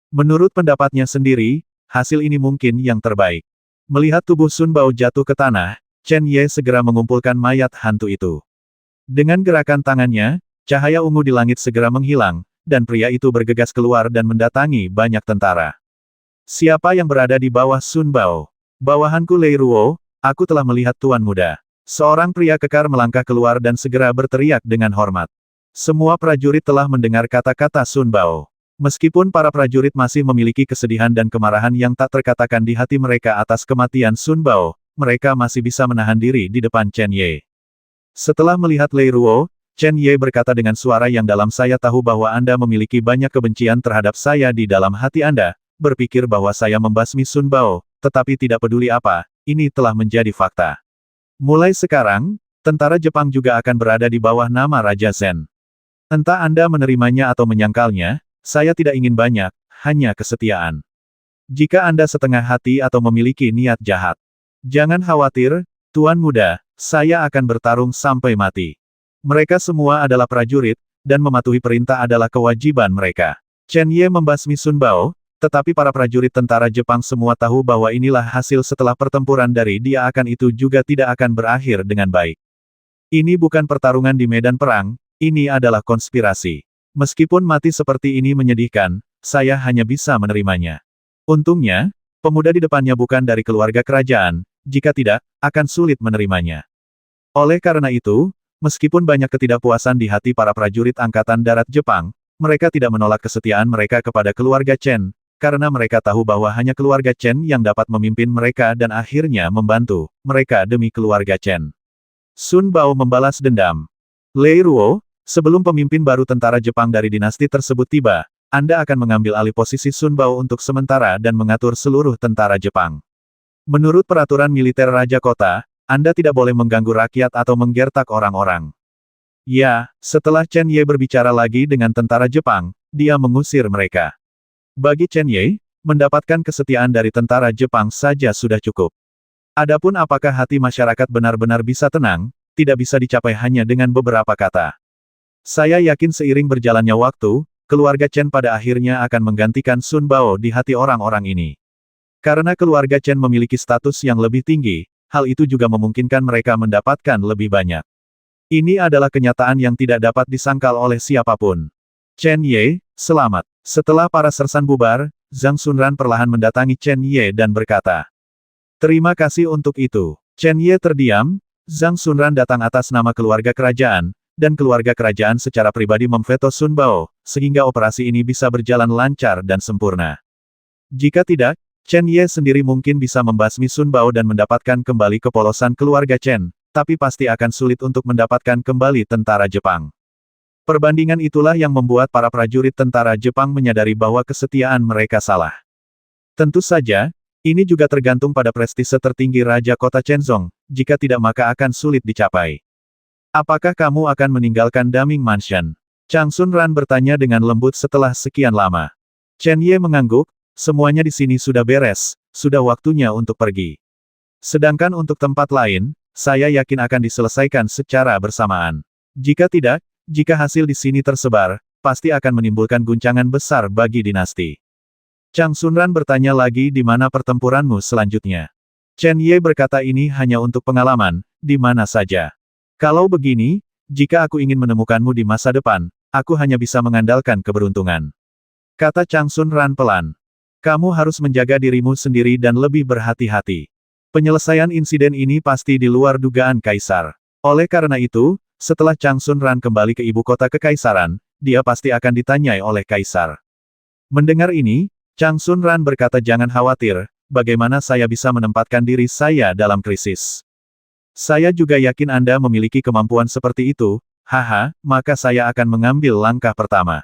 Menurut pendapatnya sendiri, hasil ini mungkin yang terbaik. Melihat tubuh Sun Bao jatuh ke tanah, Chen Ye segera mengumpulkan mayat hantu itu. Dengan gerakan tangannya, cahaya ungu di langit segera menghilang, dan pria itu bergegas keluar dan mendatangi banyak tentara. Siapa yang berada di bawah Sun Bao? Bawahanku Lei Ruo, aku telah melihat Tuan Muda. Seorang pria kekar melangkah keluar dan segera berteriak dengan hormat. Semua prajurit telah mendengar kata-kata Sun Bao. Meskipun para prajurit masih memiliki kesedihan dan kemarahan yang tak terkatakan di hati mereka atas kematian Sun Bao, mereka masih bisa menahan diri di depan Chen Ye. Setelah melihat Lei Ruo, Chen Ye berkata dengan suara yang dalam, saya tahu bahwa Anda memiliki banyak kebencian terhadap saya di dalam hati Anda, berpikir bahwa saya membasmi Sun Bao, tetapi tidak peduli apa, ini telah menjadi fakta. Mulai sekarang, tentara Jepang juga akan berada di bawah nama Raja Zen. Entah Anda menerimanya atau menyangkalnya, saya tidak ingin banyak, hanya kesetiaan. Jika Anda setengah hati atau memiliki niat jahat, jangan khawatir, Tuan Muda, saya akan bertarung sampai mati. Mereka semua adalah prajurit, dan mematuhi perintah adalah kewajiban mereka. Chen Ye membasmi Sun Bao, tetapi para prajurit tentara Jepang semua tahu bahwa inilah hasil setelah pertempuran dari dia akan itu juga tidak akan berakhir dengan baik. Ini bukan pertarungan di medan perang, ini adalah konspirasi. Meskipun mati seperti ini menyedihkan, saya hanya bisa menerimanya. Untungnya, pemuda di depannya bukan dari keluarga kerajaan, jika tidak, akan sulit menerimanya. Oleh karena itu, meskipun banyak ketidakpuasan di hati para prajurit Angkatan Darat Jepang, mereka tidak menolak kesetiaan mereka kepada keluarga Chen, karena mereka tahu bahwa hanya keluarga Chen yang dapat memimpin mereka dan akhirnya membantu mereka demi keluarga Chen. Sun Bao membalas dendam. Lei Ruo, sebelum pemimpin baru tentara Jepang dari dinasti tersebut tiba, Anda akan mengambil alih posisi Sun Bao untuk sementara dan mengatur seluruh tentara Jepang. Menurut peraturan militer Raja Kota, Anda tidak boleh mengganggu rakyat atau menggertak orang-orang. Ya, setelah Chen Ye berbicara lagi dengan tentara Jepang, dia mengusir mereka. Bagi Chen Ye, mendapatkan kesetiaan dari tentara Jepang saja sudah cukup. Adapun apakah hati masyarakat benar-benar bisa tenang, tidak bisa dicapai hanya dengan beberapa kata. Saya yakin seiring berjalannya waktu, keluarga Chen pada akhirnya akan menggantikan Sun Bao di hati orang-orang ini. Karena keluarga Chen memiliki status yang lebih tinggi, hal itu juga memungkinkan mereka mendapatkan lebih banyak. Ini adalah kenyataan yang tidak dapat disangkal oleh siapapun. Chen Ye, selamat. Setelah para sersan bubar, Zhang Xunran perlahan mendatangi Chen Ye dan berkata, terima kasih untuk itu. Chen Ye terdiam, Zhang Xunran datang atas nama keluarga kerajaan, dan keluarga kerajaan secara pribadi memveto Sun Bao, sehingga operasi ini bisa berjalan lancar dan sempurna. Jika tidak, Chen Ye sendiri mungkin bisa membasmi Sun Bao dan mendapatkan kembali kepolosan keluarga Chen, tapi pasti akan sulit untuk mendapatkan kembali tentara Jepang. Perbandingan itulah yang membuat para prajurit tentara Jepang menyadari bahwa kesetiaan mereka salah. Tentu saja, ini juga tergantung pada prestise tertinggi Raja Kota Chenzong, jika tidak maka akan sulit dicapai. Apakah kamu akan meninggalkan Daming Mansion? Chang Sun Ran bertanya dengan lembut setelah sekian lama. Chen Ye mengangguk, semuanya di sini sudah beres, sudah waktunya untuk pergi. Sedangkan untuk tempat lain, saya yakin akan diselesaikan secara bersamaan. Jika tidak, jika hasil di sini tersebar, pasti akan menimbulkan guncangan besar bagi dinasti. Chang Sunran bertanya lagi di mana pertempuranmu selanjutnya. Chen Ye berkata ini hanya untuk pengalaman, di mana saja. Kalau begini, jika aku ingin menemukanmu di masa depan, aku hanya bisa mengandalkan keberuntungan. Kata Chang Sunran pelan. Kamu harus menjaga dirimu sendiri dan lebih berhati-hati. Penyelesaian insiden ini pasti di luar dugaan Kaisar. Oleh karena itu, setelah Chang Sunran kembali ke ibu kota kekaisaran, dia pasti akan ditanyai oleh Kaisar. Mendengar ini, Chang Sunran berkata jangan khawatir, bagaimana saya bisa menempatkan diri saya dalam krisis. Saya juga yakin Anda memiliki kemampuan seperti itu, haha, maka saya akan mengambil langkah pertama.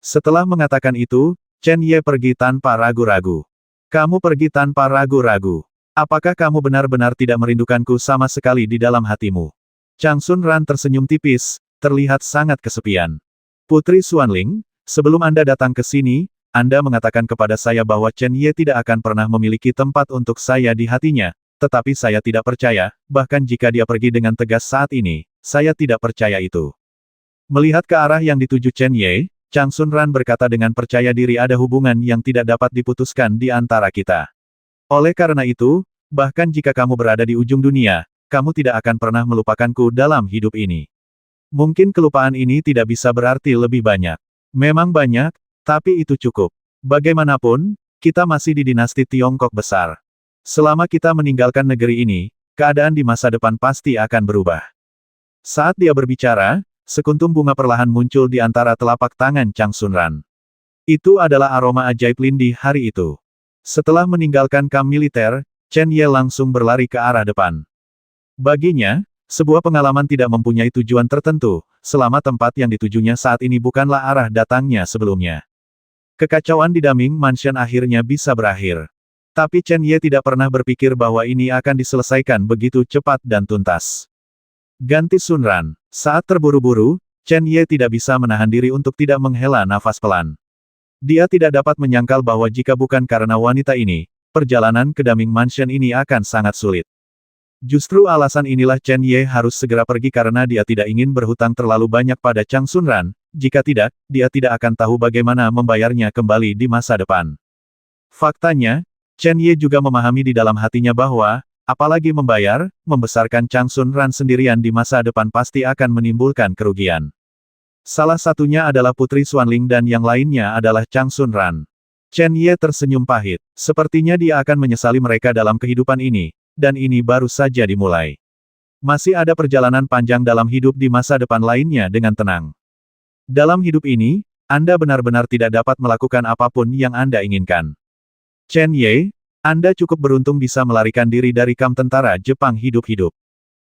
Setelah mengatakan itu, Chen Ye pergi tanpa ragu-ragu. Kamu pergi tanpa ragu-ragu. Apakah kamu benar-benar tidak merindukanku sama sekali di dalam hatimu? Chang Sunran tersenyum tipis, terlihat sangat kesepian. Putri Xuanling, sebelum Anda datang ke sini, Anda mengatakan kepada saya bahwa Chen Ye tidak akan pernah memiliki tempat untuk saya di hatinya, tetapi saya tidak percaya, bahkan jika dia pergi dengan tegas saat ini, saya tidak percaya itu. Melihat ke arah yang dituju Chen Ye, Chang Sunran berkata dengan percaya diri ada hubungan yang tidak dapat diputuskan di antara kita. Oleh karena itu, bahkan jika kamu berada di ujung dunia, kamu tidak akan pernah melupakanku dalam hidup ini. Mungkin kelupaan ini tidak bisa berarti lebih banyak. Memang banyak, tapi itu cukup. Bagaimanapun, kita masih di dinasti Tiongkok besar. Selama kita meninggalkan negeri ini, keadaan di masa depan pasti akan berubah. Saat dia berbicara, sekuntum bunga perlahan muncul di antara telapak tangan Chang Sunran. Itu adalah aroma ajaib Lin di hari itu. Setelah meninggalkan kamp militer, Chen Ye langsung berlari ke arah depan. Baginya, sebuah pengalaman tidak mempunyai tujuan tertentu, selama tempat yang ditujunya saat ini bukanlah arah datangnya sebelumnya. Kekacauan di Daming Mansion akhirnya bisa berakhir. Tapi Chen Ye tidak pernah berpikir bahwa ini akan diselesaikan begitu cepat dan tuntas. Ganti Sunran. Saat terburu-buru, Chen Ye tidak bisa menahan diri untuk tidak menghela nafas pelan. Dia tidak dapat menyangkal bahwa jika bukan karena wanita ini, perjalanan ke Daming Mansion ini akan sangat sulit. Justru alasan inilah Chen Ye harus segera pergi karena dia tidak ingin berhutang terlalu banyak pada Chang Sunran, jika tidak, dia tidak akan tahu bagaimana membayarnya kembali di masa depan. Faktanya, Chen Ye juga memahami di dalam hatinya bahwa, apalagi membayar, membesarkan Chang Sunran sendirian di masa depan pasti akan menimbulkan kerugian. Salah satunya adalah Putri Xuanling dan yang lainnya adalah Chang Sunran. Chen Ye tersenyum pahit, sepertinya dia akan menyesali mereka dalam kehidupan ini, dan ini baru saja dimulai. Masih ada perjalanan panjang dalam hidup di masa depan lainnya dengan tenang. Dalam hidup ini, Anda benar-benar tidak dapat melakukan apapun yang Anda inginkan. Chen Ye, Anda cukup beruntung bisa melarikan diri dari kamp tentara Jepang hidup-hidup.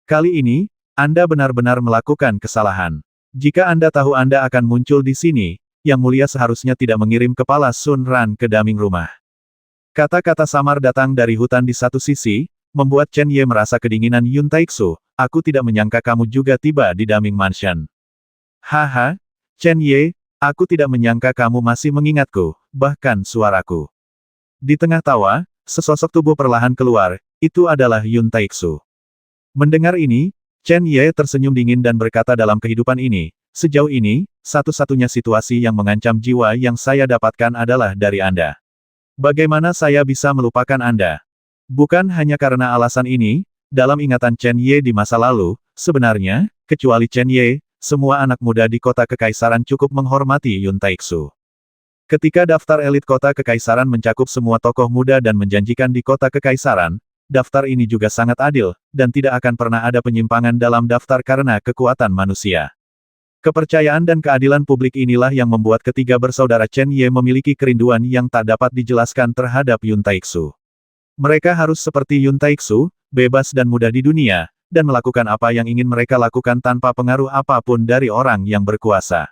Kali ini, Anda benar-benar melakukan kesalahan. Jika Anda tahu Anda akan muncul di sini, Yang Mulia seharusnya tidak mengirim kepala Sun Ran ke Daming rumah. Kata-kata samar datang dari hutan di satu sisi, membuat Chen Ye merasa kedinginan Yun Taixu, aku tidak menyangka kamu juga tiba di Daming Mansion. Haha, Chen Ye, aku tidak menyangka kamu masih mengingatku, bahkan suaraku. Di tengah tawa, sesosok tubuh perlahan keluar, itu adalah Yun Taixu. Mendengar ini, Chen Ye tersenyum dingin dan berkata dalam kehidupan ini, sejauh ini, satu-satunya situasi yang mengancam jiwa yang saya dapatkan adalah dari Anda. Bagaimana saya bisa melupakan Anda? Bukan hanya karena alasan ini, dalam ingatan Chen Ye di masa lalu, sebenarnya, kecuali Chen Ye, semua anak muda di kota kekaisaran cukup menghormati Yun Taixu. Ketika daftar elit kota kekaisaran mencakup semua tokoh muda dan menjanjikan di kota kekaisaran, daftar ini juga sangat adil, dan tidak akan pernah ada penyimpangan dalam daftar karena kekuatan manusia. Kepercayaan dan keadilan publik inilah yang membuat ketiga bersaudara Chen Ye memiliki kerinduan yang tak dapat dijelaskan terhadap Yun Taixu. Mereka harus seperti Yun Taixu, bebas dan mudah di dunia, dan melakukan apa yang ingin mereka lakukan tanpa pengaruh apapun dari orang yang berkuasa.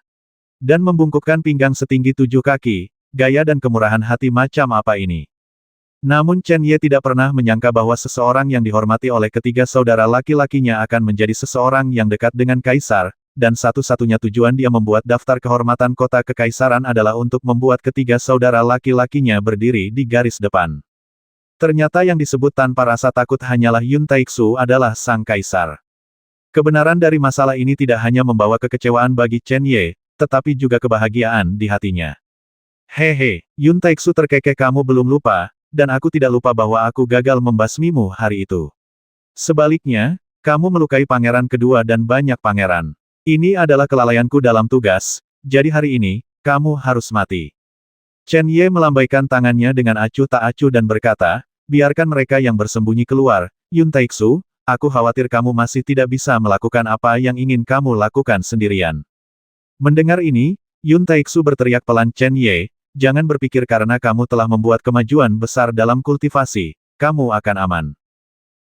Dan membungkukkan pinggang setinggi 7 kaki, gaya dan kemurahan hati macam apa ini. Namun Chen Ye tidak pernah menyangka bahwa seseorang yang dihormati oleh ketiga saudara laki-lakinya akan menjadi seseorang yang dekat dengan kaisar, dan satu-satunya tujuan dia membuat daftar kehormatan kota kekaisaran adalah untuk membuat ketiga saudara laki-lakinya berdiri di garis depan. Ternyata yang disebut tanpa rasa takut hanyalah Yun Taixu adalah sang kaisar. Kebenaran dari masalah ini tidak hanya membawa kekecewaan bagi Chen Ye, tetapi juga kebahagiaan di hatinya. Hehe, Yun Taixu terkekeh, kamu belum lupa, dan aku tidak lupa bahwa aku gagal membasmimu hari itu. Sebaliknya, kamu melukai pangeran kedua dan banyak pangeran. Ini adalah kelalaianku dalam tugas, jadi hari ini, kamu harus mati. Chen Ye melambaikan tangannya dengan acuh tak acuh dan berkata, biarkan mereka yang bersembunyi keluar, Yun Taixu, aku khawatir kamu masih tidak bisa melakukan apa yang ingin kamu lakukan sendirian. Mendengar ini, Yun Taixu berteriak pelan, Chen Ye, jangan berpikir karena kamu telah membuat kemajuan besar dalam kultivasi, kamu akan aman.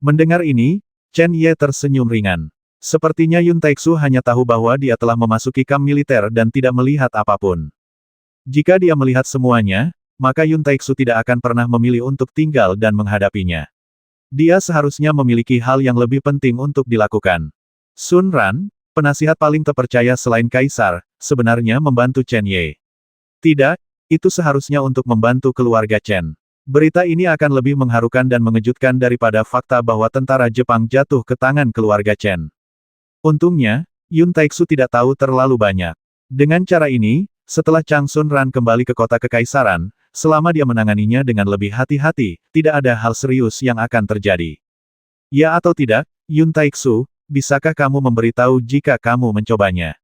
Mendengar ini, Chen Ye tersenyum ringan. Sepertinya Yun Taixu hanya tahu bahwa dia telah memasuki kamp militer dan tidak melihat apapun. Jika dia melihat semuanya, maka Yun Taixu tidak akan pernah memilih untuk tinggal dan menghadapinya. Dia seharusnya memiliki hal yang lebih penting untuk dilakukan. Sun Ran, penasihat paling terpercaya selain kaisar, sebenarnya membantu Chen Ye. Tidak, itu seharusnya untuk membantu keluarga Chen. Berita ini akan lebih mengharukan dan mengejutkan daripada fakta bahwa tentara Jepang jatuh ke tangan keluarga Chen. Untungnya, Yun Taixu tidak tahu terlalu banyak. Dengan cara ini, setelah Chang Sun Ran kembali ke kota kekaisaran, selama dia menanganinya dengan lebih hati-hati, tidak ada hal serius yang akan terjadi. Ya atau tidak, Yun Taixu, bisakah kamu memberitahu jika kamu mencobanya?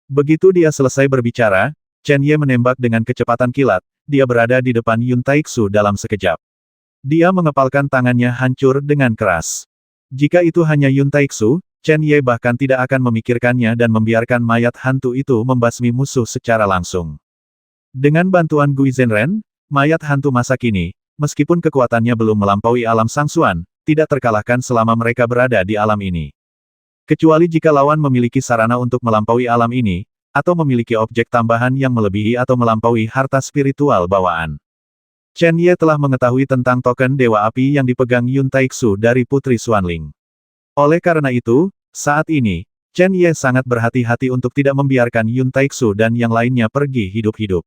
Begitu dia selesai berbicara, Chen Ye menembak dengan kecepatan kilat, dia berada di depan Yun Taixu dalam sekejap. Dia mengepalkan tangannya hancur dengan keras. Jika itu hanya Yun Taixu, Chen Ye bahkan tidak akan memikirkannya dan membiarkan mayat hantu itu membasmi musuh secara langsung. Dengan bantuan Gui Zhenren, mayat hantu masa kini, meskipun kekuatannya belum melampaui alam Sangsuan, tidak terkalahkan selama mereka berada di alam ini. Kecuali jika lawan memiliki sarana untuk melampaui alam ini, atau memiliki objek tambahan yang melebihi atau melampaui harta spiritual bawaan. Chen Ye telah mengetahui tentang token Dewa Api yang dipegang Yun Taixu dari Putri Xuanling. Oleh karena itu, saat ini, Chen Ye sangat berhati-hati untuk tidak membiarkan Yun Taixu dan yang lainnya pergi hidup-hidup.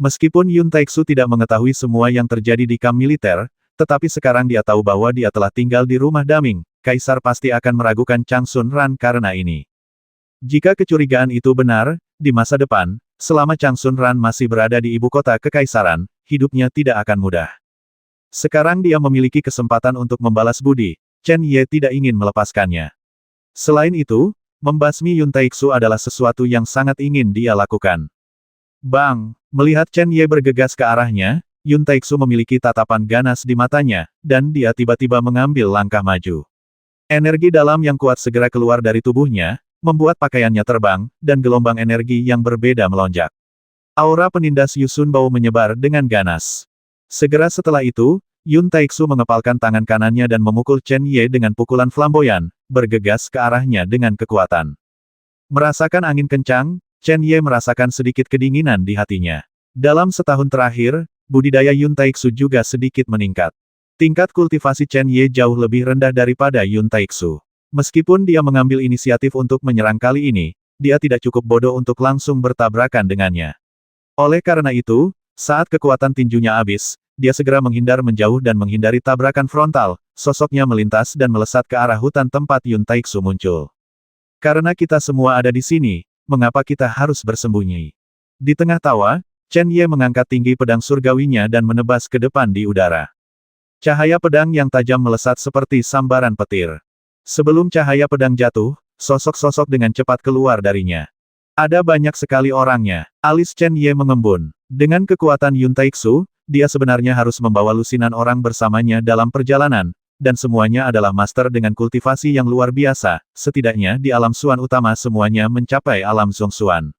Meskipun Yun Taixu tidak mengetahui semua yang terjadi di kamp militer, tetapi sekarang dia tahu bahwa dia telah tinggal di rumah Daming, Kaisar pasti akan meragukan Chang Sun Ran karena ini. Jika kecurigaan itu benar, di masa depan, selama Chang Sun Ran masih berada di ibu kota kekaisaran, hidupnya tidak akan mudah. Sekarang dia memiliki kesempatan untuk membalas budi. Chen Ye tidak ingin melepaskannya. Selain itu, membasmi Yun Taixu adalah sesuatu yang sangat ingin dia lakukan. Bang! Melihat Chen Ye bergegas ke arahnya, Yun Taixu memiliki tatapan ganas di matanya, dan dia tiba-tiba mengambil langkah maju. Energi dalam yang kuat segera keluar dari tubuhnya, membuat pakaiannya terbang, dan gelombang energi yang berbeda melonjak. Aura penindas Yusun Bao menyebar dengan ganas. Segera setelah itu, Yun Taixu mengepalkan tangan kanannya dan memukul Chen Ye dengan pukulan flamboyan, bergegas ke arahnya dengan kekuatan. Merasakan angin kencang, Chen Ye merasakan sedikit kedinginan di hatinya. Dalam setahun terakhir, budidaya Yun Taixu juga sedikit meningkat. Tingkat kultivasi Chen Ye jauh lebih rendah daripada Yun Taixu. Meskipun dia mengambil inisiatif untuk menyerang kali ini, dia tidak cukup bodoh untuk langsung bertabrakan dengannya. Oleh karena itu, saat kekuatan tinjunya habis, dia segera menghindar menjauh dan menghindari tabrakan frontal, sosoknya melintas dan melesat ke arah hutan tempat Yun Taixu muncul. Karena kita semua ada di sini, mengapa kita harus bersembunyi? Di tengah tawa, Chen Ye mengangkat tinggi pedang surgawinya dan menebas ke depan di udara. Cahaya pedang yang tajam melesat seperti sambaran petir. Sebelum cahaya pedang jatuh, sosok-sosok dengan cepat keluar darinya. Ada banyak sekali orangnya. Alis Chen Ye mengembun. Dengan kekuatan Yun Taixu, dia sebenarnya harus membawa lusinan orang bersamanya dalam perjalanan, dan semuanya adalah master dengan kultivasi yang luar biasa, setidaknya di alam Suan utama semuanya mencapai alam Zhongxuan.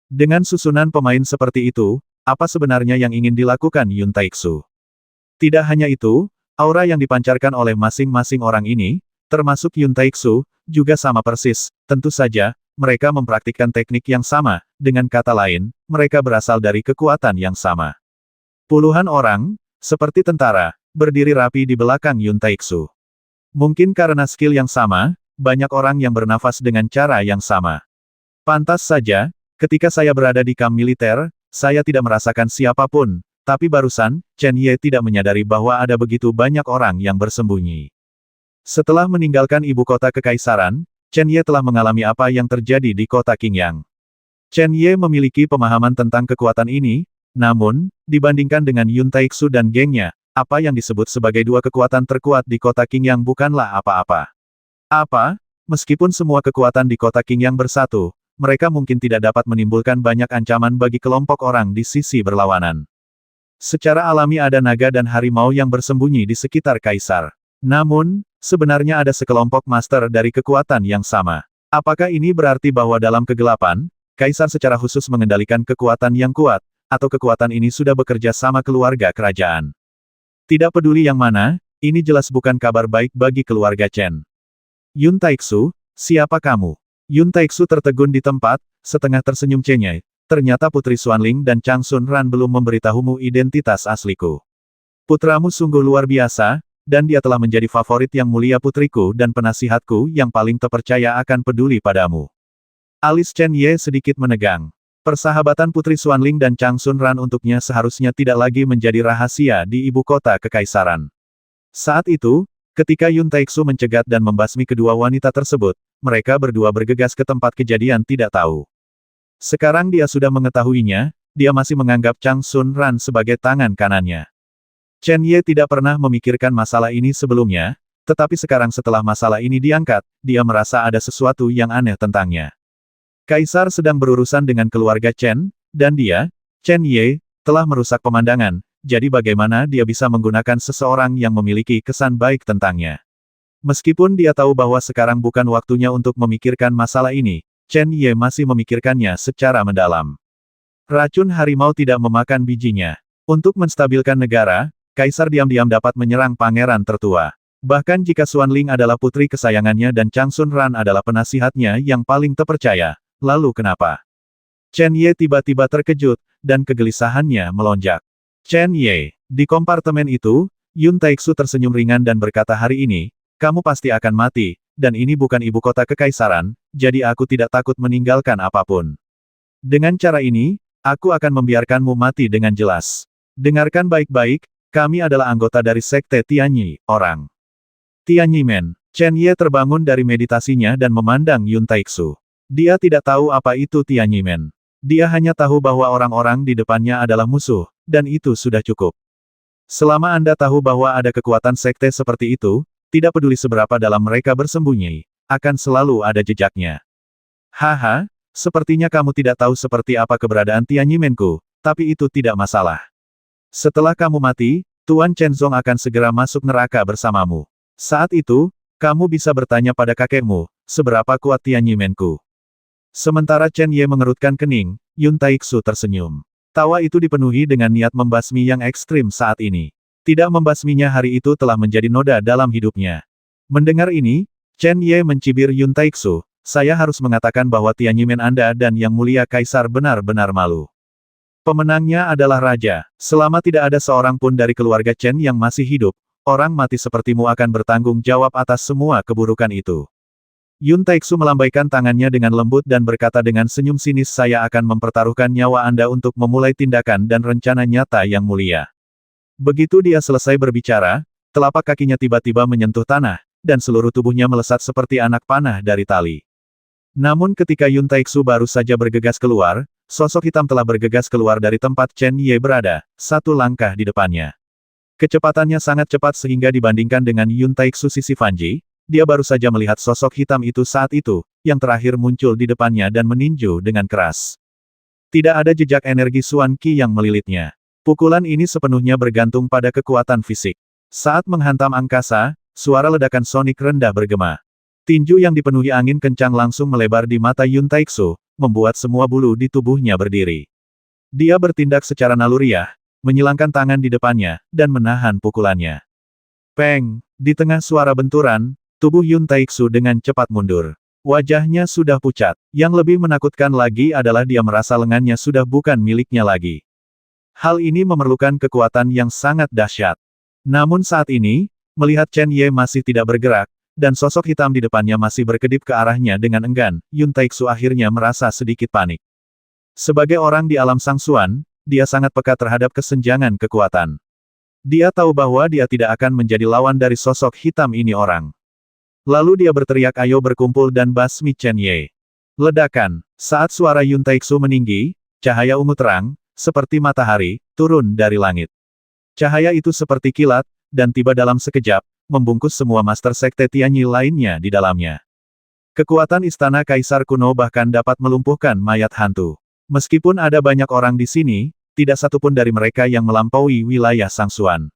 Dengan susunan pemain seperti itu, apa sebenarnya yang ingin dilakukan Yun Taixu? Tidak hanya itu, aura yang dipancarkan oleh masing-masing orang ini, termasuk Yun Taixu, juga sama persis. Tentu saja, mereka mempraktikkan teknik yang sama, dengan kata lain, mereka berasal dari kekuatan yang sama. Puluhan orang, seperti tentara, berdiri rapi di belakang Yun Taixu. Mungkin karena skill yang sama, banyak orang yang bernafas dengan cara yang sama. Pantas saja, ketika saya berada di kamp militer, saya tidak merasakan siapapun, tapi barusan, Chen Ye tidak menyadari bahwa ada begitu banyak orang yang bersembunyi. Setelah meninggalkan ibu kota kekaisaran, Chen Ye telah mengalami apa yang terjadi di kota Qingyang. Chen Ye memiliki pemahaman tentang kekuatan ini, namun, dibandingkan dengan Yun Taixu dan gengnya, apa yang disebut sebagai dua kekuatan terkuat di kota Qingyang bukanlah apa-apa. Meskipun semua kekuatan di kota Qingyang bersatu, mereka mungkin tidak dapat menimbulkan banyak ancaman bagi kelompok orang di sisi berlawanan. Secara alami ada naga dan harimau yang bersembunyi di sekitar kaisar. Namun, sebenarnya ada sekelompok master dari kekuatan yang sama. Apakah ini berarti bahwa dalam kegelapan, kaisar secara khusus mengendalikan kekuatan yang kuat, atau kekuatan ini sudah bekerja sama keluarga kerajaan? Tidak peduli yang mana, ini jelas bukan kabar baik bagi keluarga Chen. Yun Taixu, siapa kamu? Yun Taixu tertegun di tempat, setengah tersenyum Chen Ye. Ternyata Putri Xuanling dan Chang Sun Ran belum memberitahumu identitas asliku. Putramu sungguh luar biasa, dan dia telah menjadi favorit yang mulia putriku dan penasihatku yang paling terpercaya akan peduli padamu. Alis Chen Ye sedikit menegang. Persahabatan Putri Xuanling dan Chang Sun Ran untuknya seharusnya tidak lagi menjadi rahasia di ibu kota kekaisaran. Saat itu, ketika Yun Taixu mencegat dan membasmi kedua wanita tersebut, mereka berdua bergegas ke tempat kejadian tidak tahu. Sekarang dia sudah mengetahuinya, dia masih menganggap Chang Sun Ran sebagai tangan kanannya. Chen Ye tidak pernah memikirkan masalah ini sebelumnya, tetapi sekarang setelah masalah ini diangkat, dia merasa ada sesuatu yang aneh tentangnya. Kaisar sedang berurusan dengan keluarga Chen, dan dia, Chen Ye, telah merusak pemandangan, jadi bagaimana dia bisa menggunakan seseorang yang memiliki kesan baik tentangnya. Meskipun dia tahu bahwa sekarang bukan waktunya untuk memikirkan masalah ini, Chen Ye masih memikirkannya secara mendalam. Racun harimau tidak memakan bijinya. Untuk menstabilkan negara, Kaisar diam-diam dapat menyerang pangeran tertua. Bahkan jika Xuanling adalah putri kesayangannya dan Chang Sun Ran adalah penasihatnya yang paling terpercaya, lalu kenapa? Chen Ye tiba-tiba terkejut, dan kegelisahannya melonjak. Chen Ye, di kompartemen itu, Yun Taixu tersenyum ringan dan berkata hari ini, kamu pasti akan mati, dan ini bukan ibu kota kekaisaran, jadi aku tidak takut meninggalkan apapun. Dengan cara ini, aku akan membiarkanmu mati dengan jelas. Dengarkan baik-baik, kami adalah anggota dari Sekte Tianyi, orang. Tianyi Men. Chen Ye terbangun dari meditasinya dan memandang Yun Taixu. Dia tidak tahu apa itu Tianyi Men. Dia hanya tahu bahwa orang-orang di depannya adalah musuh, dan itu sudah cukup. Selama Anda tahu bahwa ada kekuatan sekte seperti itu, tidak peduli seberapa dalam mereka bersembunyi, akan selalu ada jejaknya. Haha, sepertinya kamu tidak tahu seperti apa keberadaan Tianyi Menku, tapi itu tidak masalah. Setelah kamu mati, Tuan Chenzong akan segera masuk neraka bersamamu. Saat itu, kamu bisa bertanya pada kakekmu, seberapa kuat Tianyi Menku. Sementara Chen Ye mengerutkan kening, Yun Taixu tersenyum. Tawa itu dipenuhi dengan niat membasmi yang ekstrim saat ini. Tidak membasminya hari itu telah menjadi noda dalam hidupnya. Mendengar ini, Chen Ye mencibir Yun Taixu, saya harus mengatakan bahwa Tianyi Men Anda dan Yang Mulia Kaisar benar-benar malu. Pemenangnya adalah Raja. Selama tidak ada seorang pun dari keluarga Chen yang masih hidup, orang mati sepertimu akan bertanggung jawab atas semua keburukan itu. Yun Taixu melambaikan tangannya dengan lembut dan berkata dengan senyum sinis saya akan mempertaruhkan nyawa Anda untuk memulai tindakan dan rencana nyata yang mulia. Begitu dia selesai berbicara, telapak kakinya tiba-tiba menyentuh tanah, dan seluruh tubuhnya melesat seperti anak panah dari tali. Namun ketika Yun Taixu baru saja bergegas keluar, sosok hitam telah bergegas keluar dari tempat Chen Ye berada, satu langkah di depannya. Kecepatannya sangat cepat sehingga dibandingkan dengan Yun Taixu sisi Fanji, dia baru saja melihat sosok hitam itu saat itu, yang terakhir muncul di depannya dan meninju dengan keras. Tidak ada jejak energi Xuan Qi yang melilitnya. Pukulan ini sepenuhnya bergantung pada kekuatan fisik. Saat menghantam angkasa, suara ledakan sonik rendah bergema. Tinju yang dipenuhi angin kencang langsung melebar di mata Yun Taixu, membuat semua bulu di tubuhnya berdiri. Dia bertindak secara naluriah, menyilangkan tangan di depannya, dan menahan pukulannya. Peng! Di tengah suara benturan, tubuh Yun Taixu dengan cepat mundur. Wajahnya sudah pucat. Yang lebih menakutkan lagi adalah dia merasa lengannya sudah bukan miliknya lagi. Hal ini memerlukan kekuatan yang sangat dahsyat. Namun saat ini, melihat Chen Ye masih tidak bergerak, dan sosok hitam di depannya masih berkedip ke arahnya dengan enggan, Yun Taixu akhirnya merasa sedikit panik. Sebagai orang di alam Sangsuan, dia sangat peka terhadap kesenjangan kekuatan. Dia tahu bahwa dia tidak akan menjadi lawan dari sosok hitam ini orang. Lalu dia berteriak ayo berkumpul dan basmi Chen Ye. Ledakan. Saat suara Yun Taixu meninggi, cahaya ungu terang, seperti matahari, turun dari langit. Cahaya itu seperti kilat, dan tiba dalam sekejap, membungkus semua master sekte Tianyi lainnya di dalamnya. Kekuatan istana kaisar kuno bahkan dapat melumpuhkan mayat hantu. Meskipun ada banyak orang di sini, tidak satupun dari mereka yang melampaui wilayah Sangsuan.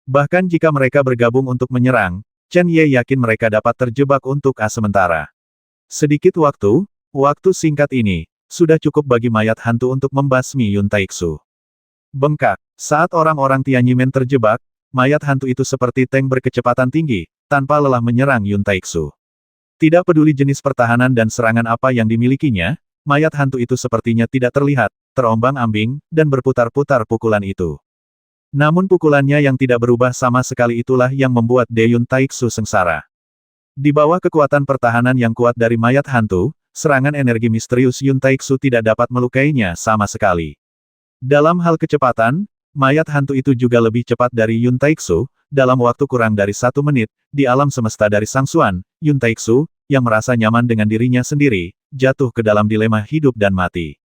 Bahkan jika mereka bergabung untuk menyerang, Chen Ye yakin mereka dapat terjebak untuk sementara. Sedikit waktu singkat ini, sudah cukup bagi mayat hantu untuk membasmi Yun Taixu. Bengkak. Saat orang-orang Tianyimen terjebak, mayat hantu itu seperti tank berkecepatan tinggi, tanpa lelah menyerang Yun Taixu. Tidak peduli jenis pertahanan dan serangan apa yang dimilikinya, mayat hantu itu sepertinya tidak terlihat, terombang-ambing, dan berputar-putar pukulan itu. Namun pukulannya yang tidak berubah sama sekali itulah yang membuat Yun Taixu sengsara. Di bawah kekuatan pertahanan yang kuat dari mayat hantu, serangan energi misterius Yun Taixu tidak dapat melukainya sama sekali. Dalam hal kecepatan, mayat hantu itu juga lebih cepat dari Yun Taixu, dalam waktu kurang dari 1 menit, di alam semesta dari Sangsuan, Yun Taixu, yang merasa nyaman dengan dirinya sendiri, jatuh ke dalam dilema hidup dan mati.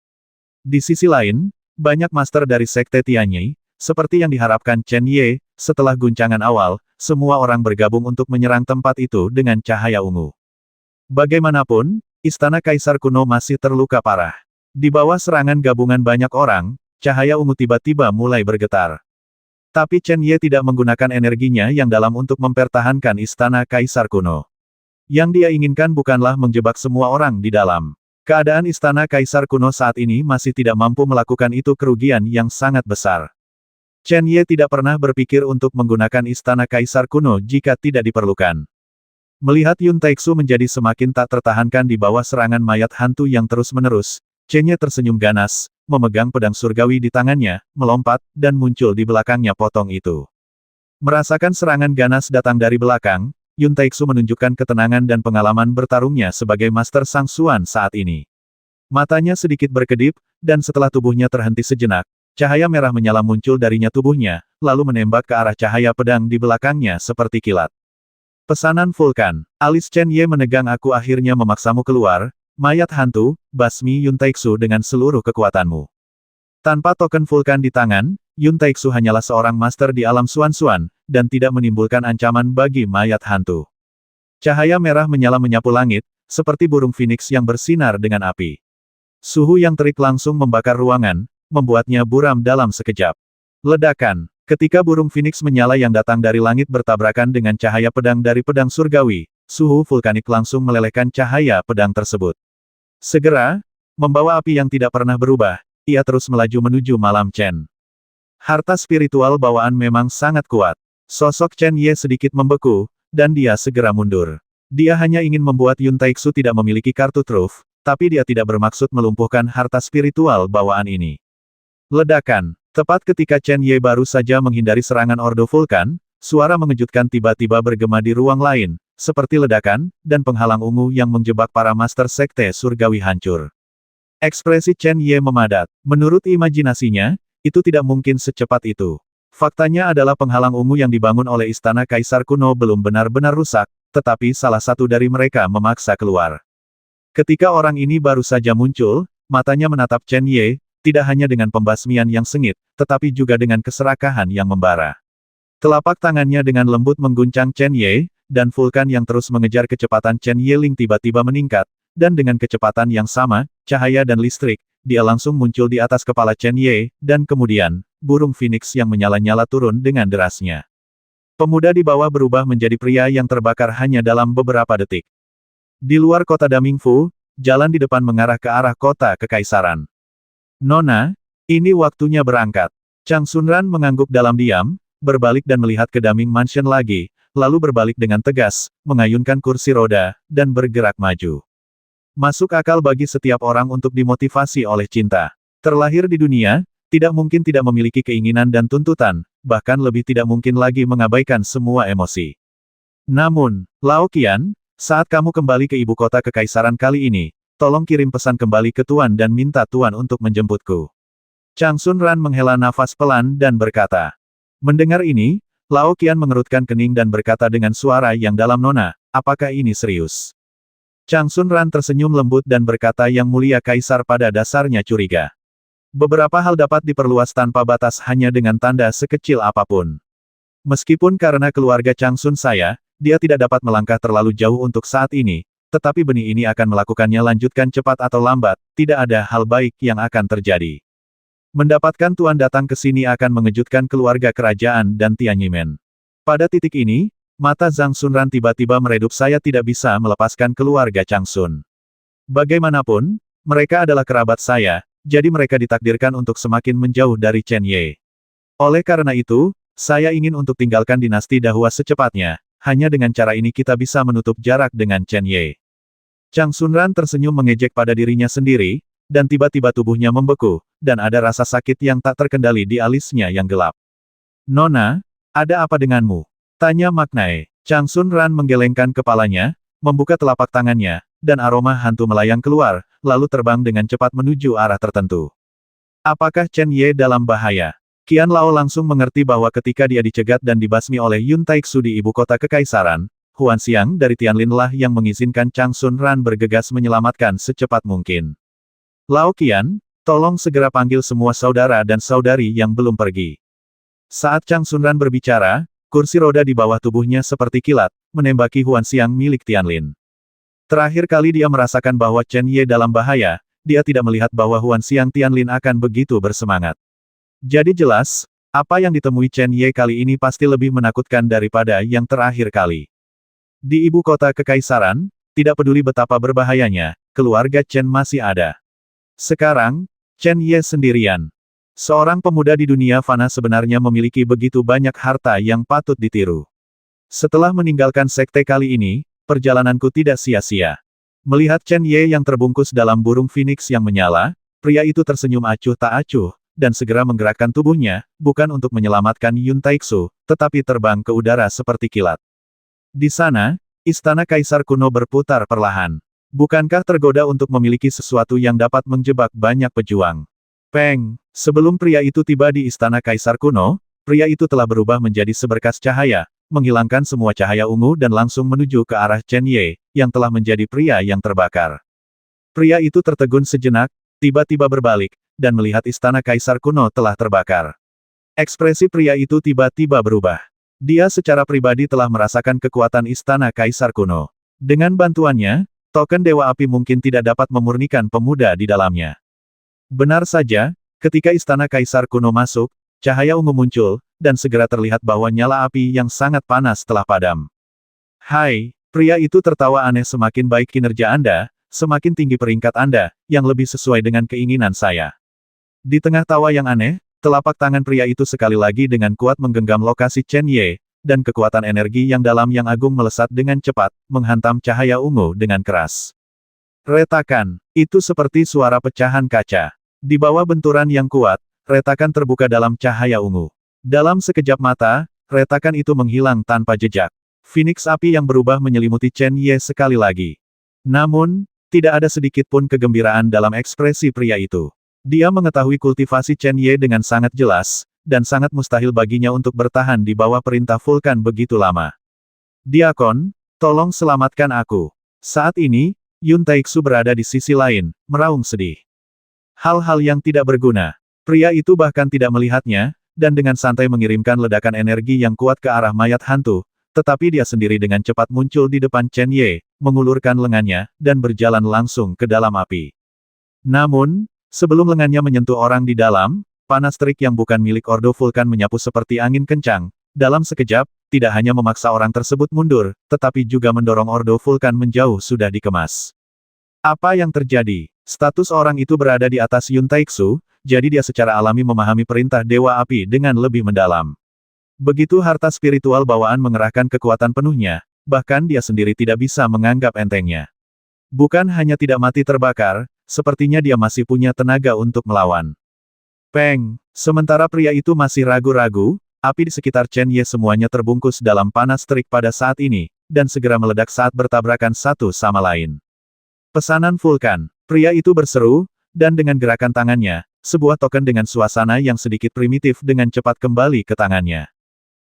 Di sisi lain, banyak master dari Sekte Tianyi, seperti yang diharapkan Chen Ye, setelah guncangan awal, semua orang bergabung untuk menyerang tempat itu dengan cahaya ungu. Bagaimanapun, Istana Kaisar Kuno masih terluka parah. Di bawah serangan gabungan banyak orang, cahaya ungu tiba-tiba mulai bergetar. Tapi Chen Ye tidak menggunakan energinya yang dalam untuk mempertahankan Istana Kaisar Kuno. Yang dia inginkan bukanlah menjebak semua orang di dalam. Keadaan Istana Kaisar Kuno saat ini masih tidak mampu melakukan itu kerugian yang sangat besar. Chen Ye tidak pernah berpikir untuk menggunakan Istana Kaisar Kuno jika tidak diperlukan. Melihat Yun Taixu menjadi semakin tak tertahankan di bawah serangan mayat hantu yang terus-menerus, Chen Ye tersenyum ganas, memegang pedang surgawi di tangannya, melompat, dan muncul di belakangnya potong itu. Merasakan serangan ganas datang dari belakang, Yun Taixu menunjukkan ketenangan dan pengalaman bertarungnya sebagai Master Sangsuan saat ini. Matanya sedikit berkedip, dan setelah tubuhnya terhenti sejenak, cahaya merah menyala muncul darinya tubuhnya, lalu menembak ke arah cahaya pedang di belakangnya seperti kilat. Pesanan Vulkan. Alis Chen Ye menegang aku akhirnya memaksamu keluar, mayat hantu, basmi Yun Taixu dengan seluruh kekuatanmu. Tanpa token Vulkan di tangan, Yun Taixu hanyalah seorang master di alam Suan-Suan, dan tidak menimbulkan ancaman bagi mayat hantu. Cahaya merah menyala menyapu langit, seperti burung phoenix yang bersinar dengan api. Suhu yang terik langsung membakar ruangan, membuatnya buram dalam sekejap. Ledakan. Ketika burung phoenix menyala yang datang dari langit bertabrakan dengan cahaya pedang dari pedang surgawi, suhu vulkanik langsung melelehkan cahaya pedang tersebut. Segera, membawa api yang tidak pernah berubah, ia terus melaju menuju Malam Chen. Harta spiritual bawaan memang sangat kuat. Sosok Chen Ye sedikit membeku, dan dia segera mundur. Dia hanya ingin membuat Yun Taixu tidak memiliki kartu truf, tapi dia tidak bermaksud melumpuhkan harta spiritual bawaan ini. Ledakan. Tepat ketika Chen Ye baru saja menghindari serangan Ordo Vulkan, suara mengejutkan tiba-tiba bergema di ruang lain, seperti ledakan, dan penghalang ungu yang menjebak para master sekte surgawi hancur. Ekspresi Chen Ye memadat. Menurut imajinasinya, itu tidak mungkin secepat itu. Faktanya adalah penghalang ungu yang dibangun oleh Istana Kaisar Kuno belum benar-benar rusak, tetapi salah satu dari mereka memaksa keluar. Ketika orang ini baru saja muncul, matanya menatap Chen Ye, tidak hanya dengan pembasmian yang sengit, tetapi juga dengan keserakahan yang membara. Telapak tangannya dengan lembut mengguncang Chen Ye, dan vulkan yang terus mengejar kecepatan Chen Yeling tiba-tiba meningkat, dan dengan kecepatan yang sama, cahaya dan listrik, dia langsung muncul di atas kepala Chen Ye, dan kemudian, burung phoenix yang menyala-nyala turun dengan derasnya. Pemuda di bawah berubah menjadi pria yang terbakar hanya dalam beberapa detik. Di luar kota Damingfu, jalan di depan mengarah ke arah kota kekaisaran. Nona, ini waktunya berangkat. Chang Xunran mengangguk dalam diam, berbalik dan melihat ke Daming Mansion lagi, lalu berbalik dengan tegas, mengayunkan kursi roda, dan bergerak maju. Masuk akal bagi setiap orang untuk dimotivasi oleh cinta. Terlahir di dunia, tidak mungkin tidak memiliki keinginan dan tuntutan, bahkan lebih tidak mungkin lagi mengabaikan semua emosi. Namun, Lao Qian, saat kamu kembali ke ibu kota kekaisaran kali ini, tolong kirim pesan kembali ke Tuan dan minta Tuan untuk menjemputku. Chang Xunran menghela nafas pelan dan berkata. Mendengar ini, Lao Qian mengerutkan kening dan berkata dengan suara yang dalam, Nona, apakah ini serius? Chang Xunran tersenyum lembut dan berkata, Yang Mulia Kaisar pada dasarnya curiga. Beberapa hal dapat diperluas tanpa batas hanya dengan tanda sekecil apapun. Meskipun karena keluarga Chang Sun saya, dia tidak dapat melangkah terlalu jauh untuk saat ini, tetapi benih ini akan melakukannya lanjutkan cepat atau lambat, tidak ada hal baik yang akan terjadi. Mendapatkan Tuan datang ke sini akan mengejutkan keluarga kerajaan dan Tianyimen. Pada titik ini, mata Zhang Xunran tiba-tiba meredup, saya tidak bisa melepaskan keluarga Chang Sun. Bagaimanapun, mereka adalah kerabat saya, jadi mereka ditakdirkan untuk semakin menjauh dari Chen Ye. Oleh karena itu, saya ingin untuk tinggalkan dinasti Dahua secepatnya, hanya dengan cara ini kita bisa menutup jarak dengan Chen Ye. Chang Xunran tersenyum mengejek pada dirinya sendiri, dan tiba-tiba tubuhnya membeku, dan ada rasa sakit yang tak terkendali di alisnya yang gelap. Nona, ada apa denganmu? Tanya Maknae. Chang Xunran menggelengkan kepalanya, membuka telapak tangannya, dan aroma hantu melayang keluar, lalu terbang dengan cepat menuju arah tertentu. Apakah Chen Ye dalam bahaya? Qian Lao langsung mengerti bahwa ketika dia dicegat dan dibasmi oleh Yun Taixu di ibu kota kekaisaran, Huan Xiang dari Tianlin lah yang mengizinkan Chang Xunran bergegas menyelamatkan secepat mungkin. Lao Qian, tolong segera panggil semua saudara dan saudari yang belum pergi. Saat Chang Xunran berbicara, kursi roda di bawah tubuhnya seperti kilat, menembaki Huan Xiang milik Tianlin. Terakhir kali dia merasakan bahwa Chen Ye dalam bahaya, dia tidak melihat bahwa Huan Xiang Tianlin akan begitu bersemangat. Jadi jelas, apa yang ditemui Chen Ye kali ini pasti lebih menakutkan daripada yang terakhir kali. Di ibu kota kekaisaran, tidak peduli betapa berbahayanya, keluarga Chen masih ada. Sekarang, Chen Ye sendirian. Seorang pemuda di dunia fana sebenarnya memiliki begitu banyak harta yang patut ditiru. Setelah meninggalkan sekte kali ini, perjalananku tidak sia-sia. Melihat Chen Ye yang terbungkus dalam burung phoenix yang menyala, pria itu tersenyum acuh tak acuh, dan segera menggerakkan tubuhnya, bukan untuk menyelamatkan Yun Taixu, tetapi terbang ke udara seperti kilat. Di sana, istana kaisar kuno berputar perlahan. Bukankah tergoda untuk memiliki sesuatu yang dapat menjebak banyak pejuang? Peng, sebelum pria itu tiba di istana kaisar kuno, pria itu telah berubah menjadi seberkas cahaya, menghilangkan semua cahaya ungu dan langsung menuju ke arah Chen Ye, yang telah menjadi pria yang terbakar. Pria itu tertegun sejenak, tiba-tiba berbalik, dan melihat istana kaisar kuno telah terbakar. Ekspresi pria itu tiba-tiba berubah. Dia secara pribadi telah merasakan kekuatan istana kaisar kuno. Dengan bantuannya, token Dewa Api mungkin tidak dapat memurnikan pemuda di dalamnya. Benar saja, ketika istana kaisar kuno masuk, cahaya ungu muncul, dan segera terlihat bahwa nyala api yang sangat panas telah padam. Hai, pria itu tertawa aneh, semakin baik kinerja Anda, semakin tinggi peringkat Anda, yang lebih sesuai dengan keinginan saya. Di tengah tawa yang aneh, telapak tangan pria itu sekali lagi dengan kuat menggenggam lokasi Chen Ye, dan kekuatan energi yang dalam yang agung melesat dengan cepat, menghantam cahaya ungu dengan keras. Retakan, itu seperti suara pecahan kaca. Di bawah benturan yang kuat, retakan terbuka dalam cahaya ungu. Dalam sekejap mata, retakan itu menghilang tanpa jejak. Phoenix api yang berubah menyelimuti Chen Ye sekali lagi. Namun, tidak ada sedikit pun kegembiraan dalam ekspresi pria itu. Dia mengetahui kultivasi Chen Ye dengan sangat jelas, dan sangat mustahil baginya untuk bertahan di bawah perintah Vulkan begitu lama. Diakon, tolong selamatkan aku. Saat ini, Yun Taixu berada di sisi lain, meraung sedih. Hal-hal yang tidak berguna. Pria itu bahkan tidak melihatnya, dan dengan santai mengirimkan ledakan energi yang kuat ke arah mayat hantu, tetapi dia sendiri dengan cepat muncul di depan Chen Ye, mengulurkan lengannya, dan berjalan langsung ke dalam api. Namun, sebelum lengannya menyentuh orang di dalam, panas terik yang bukan milik Ordo Vulkan menyapu seperti angin kencang, dalam sekejap, tidak hanya memaksa orang tersebut mundur, tetapi juga mendorong ordo vulkan menjauh sudah dikemas. Apa yang terjadi? Status orang itu berada di atas Yun Taixu, jadi dia secara alami memahami perintah Dewa Api dengan lebih mendalam. Begitu harta spiritual bawaan mengerahkan kekuatan penuhnya, bahkan dia sendiri tidak bisa menganggap entengnya. Bukan hanya tidak mati terbakar, sepertinya dia masih punya tenaga untuk melawan. Peng! Sementara pria itu masih ragu-ragu, api di sekitar Chen Ye semuanya terbungkus dalam panas terik pada saat ini, dan segera meledak saat bertabrakan satu sama lain. Pesanan vulkan. Pria itu berseru, dan dengan gerakan tangannya, sebuah token dengan suasana yang sedikit primitif dengan cepat kembali ke tangannya.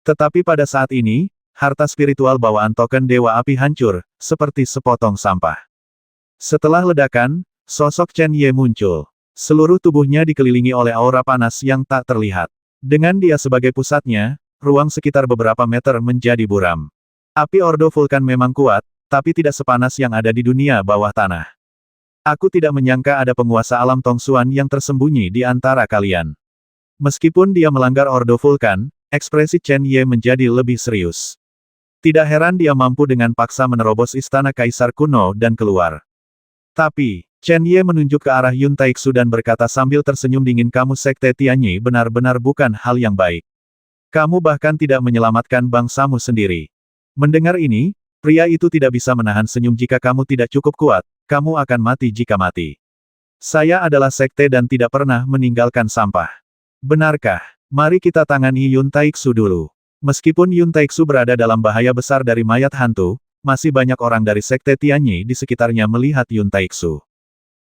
Tetapi pada saat ini, harta spiritual bawaan token Dewa Api hancur, seperti sepotong sampah. Setelah ledakan, sosok Chen Ye muncul. Seluruh tubuhnya dikelilingi oleh aura panas yang tak terlihat. Dengan dia sebagai pusatnya, ruang sekitar beberapa meter menjadi buram. Api ordo vulkan memang kuat, tapi tidak sepanas yang ada di dunia bawah tanah. Aku tidak menyangka ada penguasa alam Tongsuan yang tersembunyi di antara kalian. Meskipun dia melanggar ordo vulkan, ekspresi Chen Ye menjadi lebih serius. Tidak heran dia mampu dengan paksa menerobos istana kaisar kuno dan keluar. Tapi, Chen Ye menunjuk ke arah Yun Taixu dan berkata sambil tersenyum dingin, kamu sekte Tianyi benar-benar bukan hal yang baik. Kamu bahkan tidak menyelamatkan bangsamu sendiri. Mendengar ini, pria itu tidak bisa menahan senyum. Jika kamu tidak cukup kuat, kamu akan mati jika mati. Saya adalah sekte dan tidak pernah meninggalkan sampah. Benarkah? Mari kita tangani Yun Taixu dulu. Meskipun Yun Taixu berada dalam bahaya besar dari mayat hantu, masih banyak orang dari sekte Tianyi di sekitarnya melihat Yun Taixu.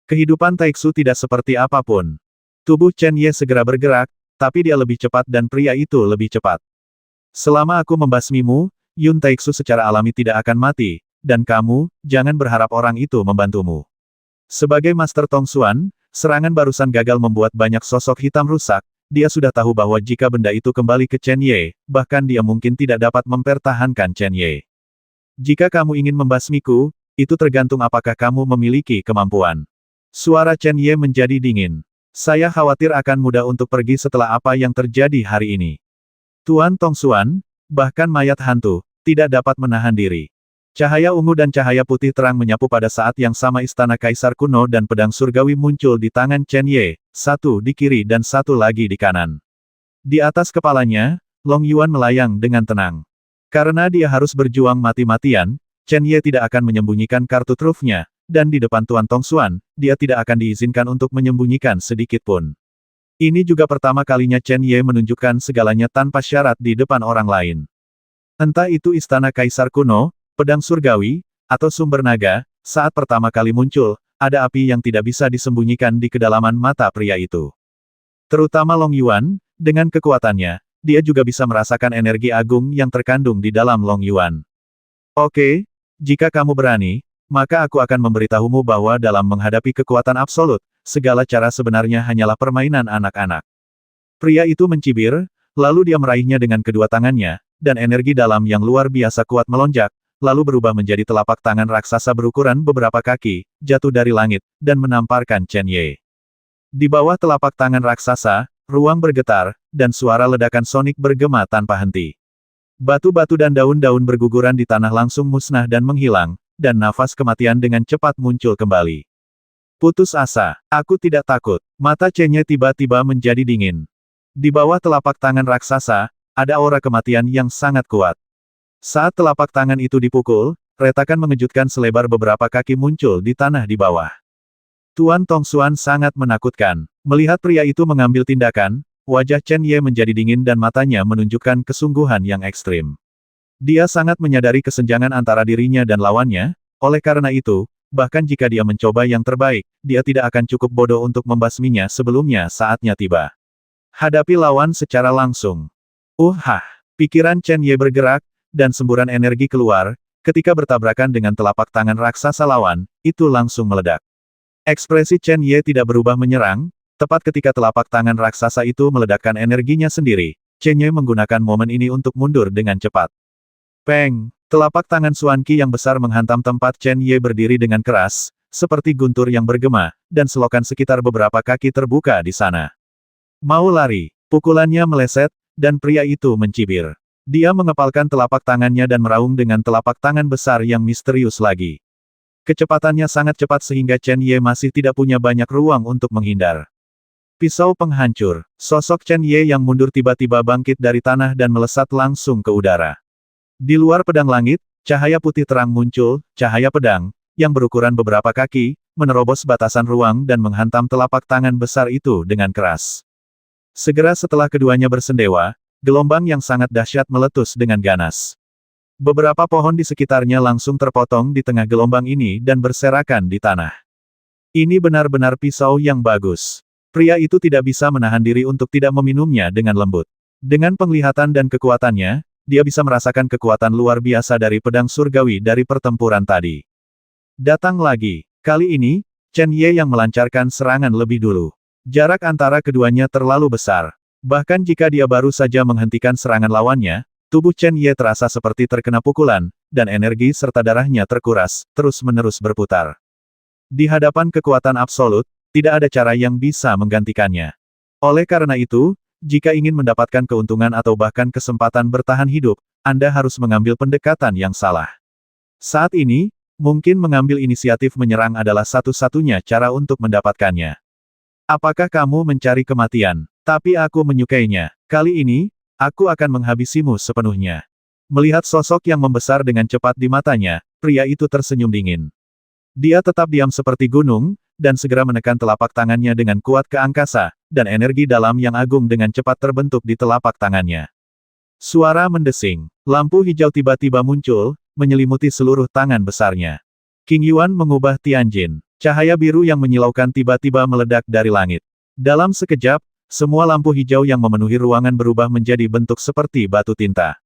Kehidupan Taixu tidak seperti apapun. Tubuh Chen Ye segera bergerak, tapi dia lebih cepat dan pria itu lebih cepat. Selama aku membasmimu, Yun Taixu secara alami tidak akan mati, dan kamu, jangan berharap orang itu membantumu. Sebagai Master Tongsuan, serangan barusan gagal membuat banyak sosok hitam rusak. Dia sudah tahu bahwa jika benda itu kembali ke Chen Ye, bahkan dia mungkin tidak dapat mempertahankan Chen Ye. Jika kamu ingin membasmiku, itu tergantung apakah kamu memiliki kemampuan. Suara Chen Ye menjadi dingin. Saya khawatir akan mudah untuk pergi setelah apa yang terjadi hari ini. Tuan Tongsuan, bahkan mayat hantu, tidak dapat menahan diri. Cahaya ungu dan cahaya putih terang menyapu pada saat yang sama istana kaisar kuno dan pedang surgawi muncul di tangan Chen Ye, satu di kiri dan satu lagi di kanan. Di atas kepalanya, Long Yuan melayang dengan tenang. Karena dia harus berjuang mati-matian, Chen Ye tidak akan menyembunyikan kartu trufnya, dan di depan Tuan Tongsuan, dia tidak akan diizinkan untuk menyembunyikan sedikit pun. Ini juga pertama kalinya Chen Ye menunjukkan segalanya tanpa syarat di depan orang lain. Entah itu istana kaisar kuno, pedang surgawi, atau sumber naga, saat pertama kali muncul, ada api yang tidak bisa disembunyikan di kedalaman mata pria itu. Terutama Long Yuan, dengan kekuatannya, dia juga bisa merasakan energi agung yang terkandung di dalam Long Yuan. Oke, jika kamu berani, maka aku akan memberitahumu bahwa dalam menghadapi kekuatan absolut, segala cara sebenarnya hanyalah permainan anak-anak. Pria itu mencibir, lalu dia meraihnya dengan kedua tangannya, dan energi dalam yang luar biasa kuat melonjak, lalu berubah menjadi telapak tangan raksasa berukuran beberapa kaki, jatuh dari langit, dan menamparkan Chen Ye. Di bawah telapak tangan raksasa, ruang bergetar, dan suara ledakan sonik bergema tanpa henti. Batu-batu dan daun-daun berguguran di tanah langsung musnah dan menghilang, dan nafas kematian dengan cepat muncul kembali. Putus asa, aku tidak takut. Mata Chen Ye tiba-tiba menjadi dingin. Di bawah telapak tangan raksasa, ada aura kematian yang sangat kuat. Saat telapak tangan itu dipukul, retakan mengejutkan selebar beberapa kaki muncul di tanah di bawah. Tuan Tongsuan sangat menakutkan. Melihat pria itu mengambil tindakan, wajah Chen Ye menjadi dingin dan matanya menunjukkan kesungguhan yang ekstrim. Dia sangat menyadari kesenjangan antara dirinya dan lawannya, oleh karena itu, bahkan jika dia mencoba yang terbaik, dia tidak akan cukup bodoh untuk membasminya sebelumnya saatnya tiba. Hadapi lawan secara langsung. Pikiran Chen Ye bergerak, dan semburan energi keluar, ketika bertabrakan dengan telapak tangan raksasa lawan, itu langsung meledak. Ekspresi Chen Ye tidak berubah menyerang, tepat ketika telapak tangan raksasa itu meledakkan energinya sendiri, Chen Ye menggunakan momen ini untuk mundur dengan cepat. Peng! Telapak tangan Xuan Qi yang besar menghantam tempat Chen Ye berdiri dengan keras, seperti guntur yang bergema, dan selokan sekitar beberapa kaki terbuka di sana. Mau lari, pukulannya meleset, dan pria itu mencibir. Dia mengepalkan telapak tangannya dan meraung dengan telapak tangan besar yang misterius lagi. Kecepatannya sangat cepat sehingga Chen Ye masih tidak punya banyak ruang untuk menghindar. Pisau penghancur. Sosok Chen Ye yang mundur tiba-tiba bangkit dari tanah dan melesat langsung ke udara. Di luar pedang langit, cahaya putih terang muncul, cahaya pedang, yang berukuran beberapa kaki, menerobos batasan ruang dan menghantam telapak tangan besar itu dengan keras. Segera setelah keduanya bersendewa, gelombang yang sangat dahsyat meletus dengan ganas. Beberapa pohon di sekitarnya langsung terpotong di tengah gelombang ini dan berserakan di tanah. Ini benar-benar pisau yang bagus. Pria itu tidak bisa menahan diri untuk tidak meminumnya dengan lembut. Dengan penglihatan dan kekuatannya, dia bisa merasakan kekuatan luar biasa dari pedang surgawi dari pertempuran tadi. Datang lagi. Kali ini, Chen Ye yang melancarkan serangan lebih dulu. Jarak antara keduanya terlalu besar. Bahkan jika dia baru saja menghentikan serangan lawannya, tubuh Chen Ye terasa seperti terkena pukulan, dan energi serta darahnya terkuras, terus-menerus berputar. Di hadapan kekuatan absolut, tidak ada cara yang bisa menggantikannya. Oleh karena itu, jika ingin mendapatkan keuntungan atau bahkan kesempatan bertahan hidup, Anda harus mengambil pendekatan yang salah. Saat ini, mungkin mengambil inisiatif menyerang adalah satu-satunya cara untuk mendapatkannya. Apakah kamu mencari kematian? Tapi aku menyukainya. Kali ini, aku akan menghabisimu sepenuhnya. Melihat sosok yang membesar dengan cepat di matanya, pria itu tersenyum dingin. Dia tetap diam seperti gunung, dan segera menekan telapak tangannya dengan kuat ke angkasa, dan energi dalam yang agung dengan cepat terbentuk di telapak tangannya. Suara mendesing. Lampu hijau tiba-tiba muncul, menyelimuti seluruh tangan besarnya. King Yuan mengubah Tianjin. Cahaya biru yang menyilaukan tiba-tiba meledak dari langit. Dalam sekejap, semua lampu hijau yang memenuhi ruangan berubah menjadi bentuk seperti batu tinta.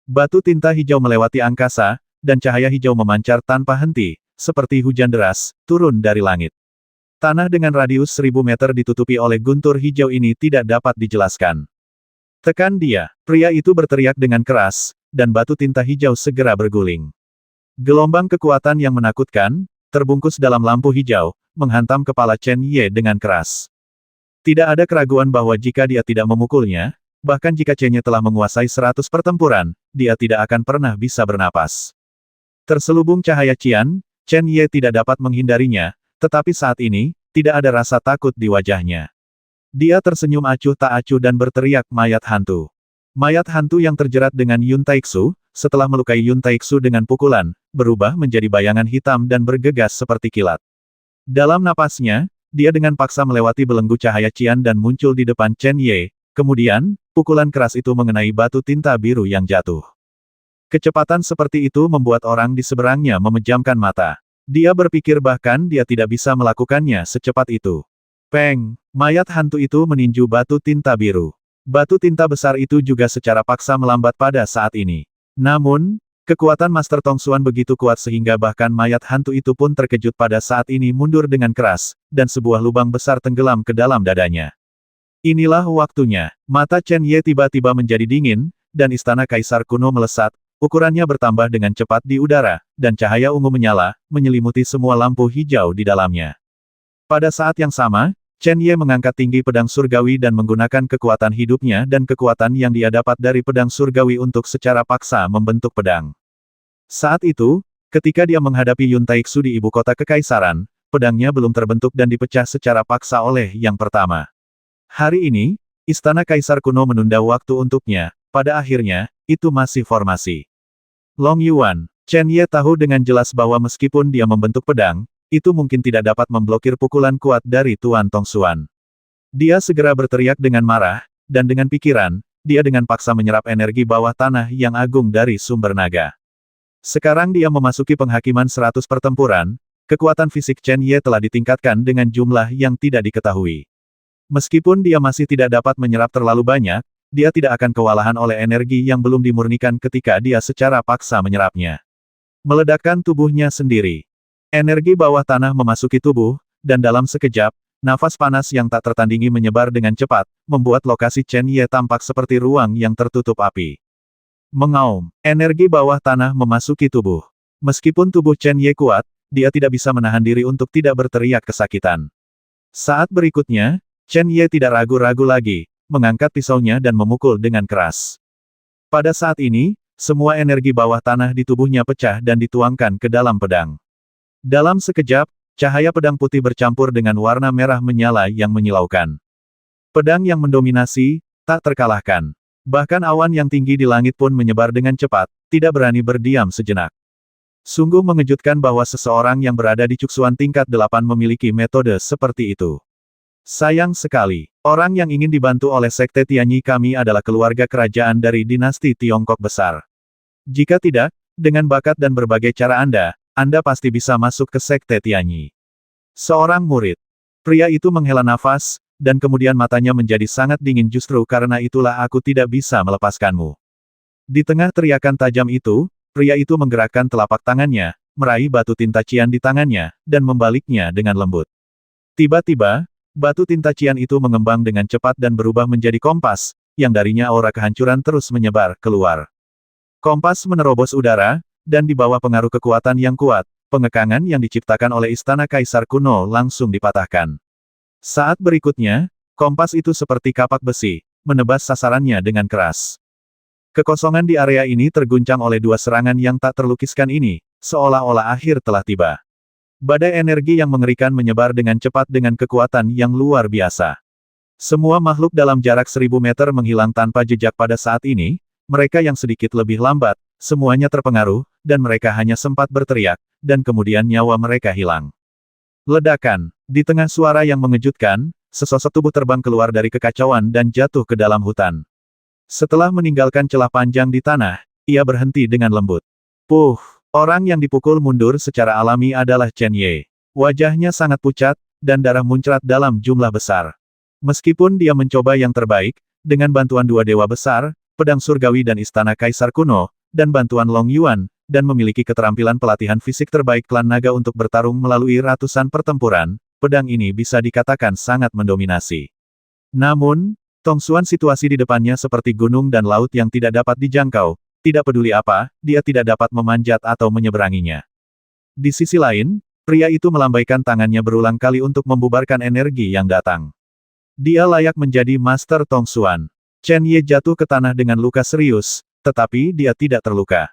Batu tinta hijau melewati angkasa, dan cahaya hijau memancar tanpa henti, seperti hujan deras, turun dari langit. Tanah dengan radius 1000 meter ditutupi oleh guntur hijau ini tidak dapat dijelaskan. Tekan dia, pria itu berteriak dengan keras, dan batu tinta hijau segera berguling. Gelombang kekuatan yang menakutkan, terbungkus dalam lampu hijau, menghantam kepala Chen Ye dengan keras. Tidak ada keraguan bahwa jika dia tidak memukulnya, bahkan jika Chen Ye telah menguasai 100 pertempuran, dia tidak akan pernah bisa bernapas. Terselubung cahaya Qian, Chen Ye tidak dapat menghindarinya, tetapi saat ini, tidak ada rasa takut di wajahnya. Dia tersenyum acuh tak acuh dan berteriak mayat hantu. Mayat hantu yang terjerat dengan Yun Taixu, setelah melukai Yun Taixu dengan pukulan, berubah menjadi bayangan hitam dan bergegas seperti kilat. Dalam napasnya, dia dengan paksa melewati belenggu cahaya Qian dan muncul di depan Chen Ye, kemudian, pukulan keras itu mengenai batu tinta biru yang jatuh. Kecepatan seperti itu membuat orang di seberangnya memejamkan mata. Dia berpikir bahkan dia tidak bisa melakukannya secepat itu. Peng! Mayat hantu itu meninju batu tinta biru. Batu tinta besar itu juga secara paksa melambat pada saat ini. Namun, kekuatan Master Tongsuan begitu kuat sehingga bahkan mayat hantu itu pun terkejut pada saat ini mundur dengan keras, dan sebuah lubang besar tenggelam ke dalam dadanya. Inilah waktunya. Mata Chen Ye tiba-tiba menjadi dingin, dan istana kaisar kuno melesat, ukurannya bertambah dengan cepat di udara, dan cahaya ungu menyala, menyelimuti semua lampu hijau di dalamnya. Pada saat yang sama, Chen Ye mengangkat tinggi pedang surgawi dan menggunakan kekuatan hidupnya dan kekuatan yang dia dapat dari pedang surgawi untuk secara paksa membentuk pedang. Saat itu, ketika dia menghadapi Yun Taixu di ibu kota kekaisaran, pedangnya belum terbentuk dan dipecah secara paksa oleh yang pertama. Hari ini, istana kaisar kuno menunda waktu untuknya, pada akhirnya, itu masih formasi. Long Yuan, Chen Ye tahu dengan jelas bahwa meskipun dia membentuk pedang, itu mungkin tidak dapat memblokir pukulan kuat dari Tuan Tongsuan. Dia segera berteriak dengan marah, dan dengan pikiran, dia dengan paksa menyerap energi bawah tanah yang agung dari sumber naga. Sekarang dia memasuki penghakiman 100 pertempuran, kekuatan fisik Chen Ye telah ditingkatkan dengan jumlah yang tidak diketahui. Meskipun dia masih tidak dapat menyerap terlalu banyak, dia tidak akan kewalahan oleh energi yang belum dimurnikan ketika dia secara paksa menyerapnya. Meledakkan tubuhnya sendiri. Energi bawah tanah memasuki tubuh, dan dalam sekejap, nafas panas yang tak tertandingi menyebar dengan cepat, membuat lokasi Chen Ye tampak seperti ruang yang tertutup api. Mengaum, energi bawah tanah memasuki tubuh. Meskipun tubuh Chen Ye kuat, dia tidak bisa menahan diri untuk tidak berteriak kesakitan. Saat berikutnya, Chen Ye tidak ragu-ragu lagi, mengangkat pisaunya dan memukul dengan keras. Pada saat ini, semua energi bawah tanah di tubuhnya pecah dan dituangkan ke dalam pedang. Dalam sekejap, cahaya pedang putih bercampur dengan warna merah menyala yang menyilaukan. Pedang yang mendominasi, tak terkalahkan. Bahkan awan yang tinggi di langit pun menyebar dengan cepat, tidak berani berdiam sejenak. Sungguh mengejutkan bahwa seseorang yang berada di cuksuan tingkat 8 memiliki metode seperti itu. Sayang sekali, orang yang ingin dibantu oleh Sekte Tianyi kami adalah keluarga kerajaan dari dinasti Tiongkok besar. Jika tidak, dengan bakat dan berbagai cara Anda pasti bisa masuk ke Sekte Tianyi. Seorang murid. Pria itu menghela nafas, dan kemudian matanya menjadi sangat dingin justru karena itulah aku tidak bisa melepaskanmu. Di tengah teriakan tajam itu, pria itu menggerakkan telapak tangannya, meraih batu tinta cian di tangannya, dan membaliknya dengan lembut. Tiba-tiba, batu tinta cian itu mengembang dengan cepat dan berubah menjadi kompas, yang darinya aura kehancuran terus menyebar keluar. Kompas menerobos udara, dan di bawah pengaruh kekuatan yang kuat, pengekangan yang diciptakan oleh Istana Kaisar kuno langsung dipatahkan. Saat berikutnya, kompas itu seperti kapak besi, menebas sasarannya dengan keras. Kekosongan di area ini terguncang oleh dua serangan yang tak terlukiskan ini, seolah-olah akhir telah tiba. Badai energi yang mengerikan menyebar dengan cepat dengan kekuatan yang luar biasa. Semua makhluk dalam jarak 1000 meter menghilang tanpa jejak pada saat ini, mereka yang sedikit lebih lambat, semuanya terpengaruh, dan mereka hanya sempat berteriak, dan kemudian nyawa mereka hilang. Ledakan. Di tengah suara yang mengejutkan, sesosok tubuh terbang keluar dari kekacauan dan jatuh ke dalam hutan. Setelah meninggalkan celah panjang di tanah, ia berhenti dengan lembut. Puh! Orang yang dipukul mundur secara alami adalah Chen Ye. Wajahnya sangat pucat, dan darah muncrat dalam jumlah besar. Meskipun dia mencoba yang terbaik, dengan bantuan dua dewa besar, pedang surgawi dan istana kaisar kuno, dan bantuan Long Yuan, dan memiliki keterampilan pelatihan fisik terbaik klan naga untuk bertarung melalui ratusan pertempuran, pedang ini bisa dikatakan sangat mendominasi. Namun, tongsuan situasi di depannya seperti gunung dan laut yang tidak dapat dijangkau. Tidak peduli apa, dia tidak dapat memanjat atau menyeberanginya. Di sisi lain, pria itu melambaikan tangannya berulang kali untuk membubarkan energi yang datang. Dia layak menjadi Master Tongsuan. Chen Ye jatuh ke tanah dengan luka serius, tetapi dia tidak terluka.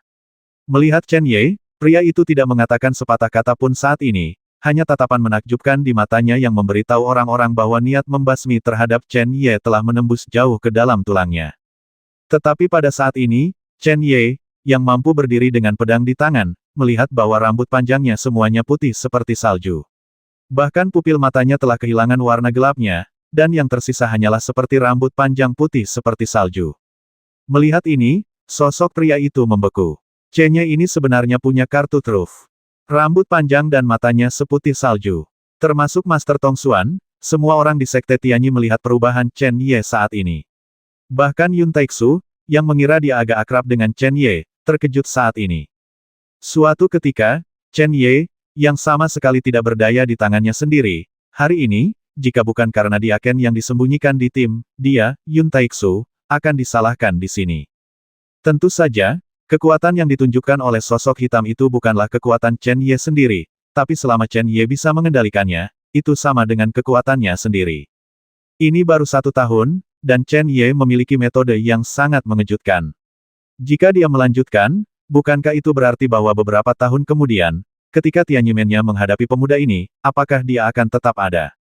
Melihat Chen Ye, pria itu tidak mengatakan sepatah kata pun saat ini, hanya tatapan menakjubkan di matanya yang memberitahu orang-orang bahwa niat membasmi terhadap Chen Ye telah menembus jauh ke dalam tulangnya. Tetapi pada saat ini, Chen Ye, yang mampu berdiri dengan pedang di tangan, melihat bahwa rambut panjangnya semuanya putih seperti salju. Bahkan pupil matanya telah kehilangan warna gelapnya, dan yang tersisa hanyalah seperti rambut panjang putih seperti salju. Melihat ini, sosok pria itu membeku. Chen Ye ini sebenarnya punya kartu truf. Rambut panjang dan matanya seputih salju. Termasuk Master Tongsuan, semua orang di Sekte Tianyi melihat perubahan Chen Ye saat ini. Bahkan Yun Taixu, yang mengira dia agak akrab dengan Chen Ye, terkejut saat ini. Suatu ketika, Chen Ye, yang sama sekali tidak berdaya di tangannya sendiri, hari ini, jika bukan karena dia Ken yang disembunyikan di tim, dia, Yun Taixu, akan disalahkan di sini. Tentu saja, kekuatan yang ditunjukkan oleh sosok hitam itu bukanlah kekuatan Chen Ye sendiri, tapi selama Chen Ye bisa mengendalikannya, itu sama dengan kekuatannya sendiri. Ini baru 1 tahun, dan Chen Ye memiliki metode yang sangat mengejutkan. Jika dia melanjutkan, bukankah itu berarti bahwa beberapa tahun kemudian, ketika Tianyimennya menghadapi pemuda ini, apakah dia akan tetap ada?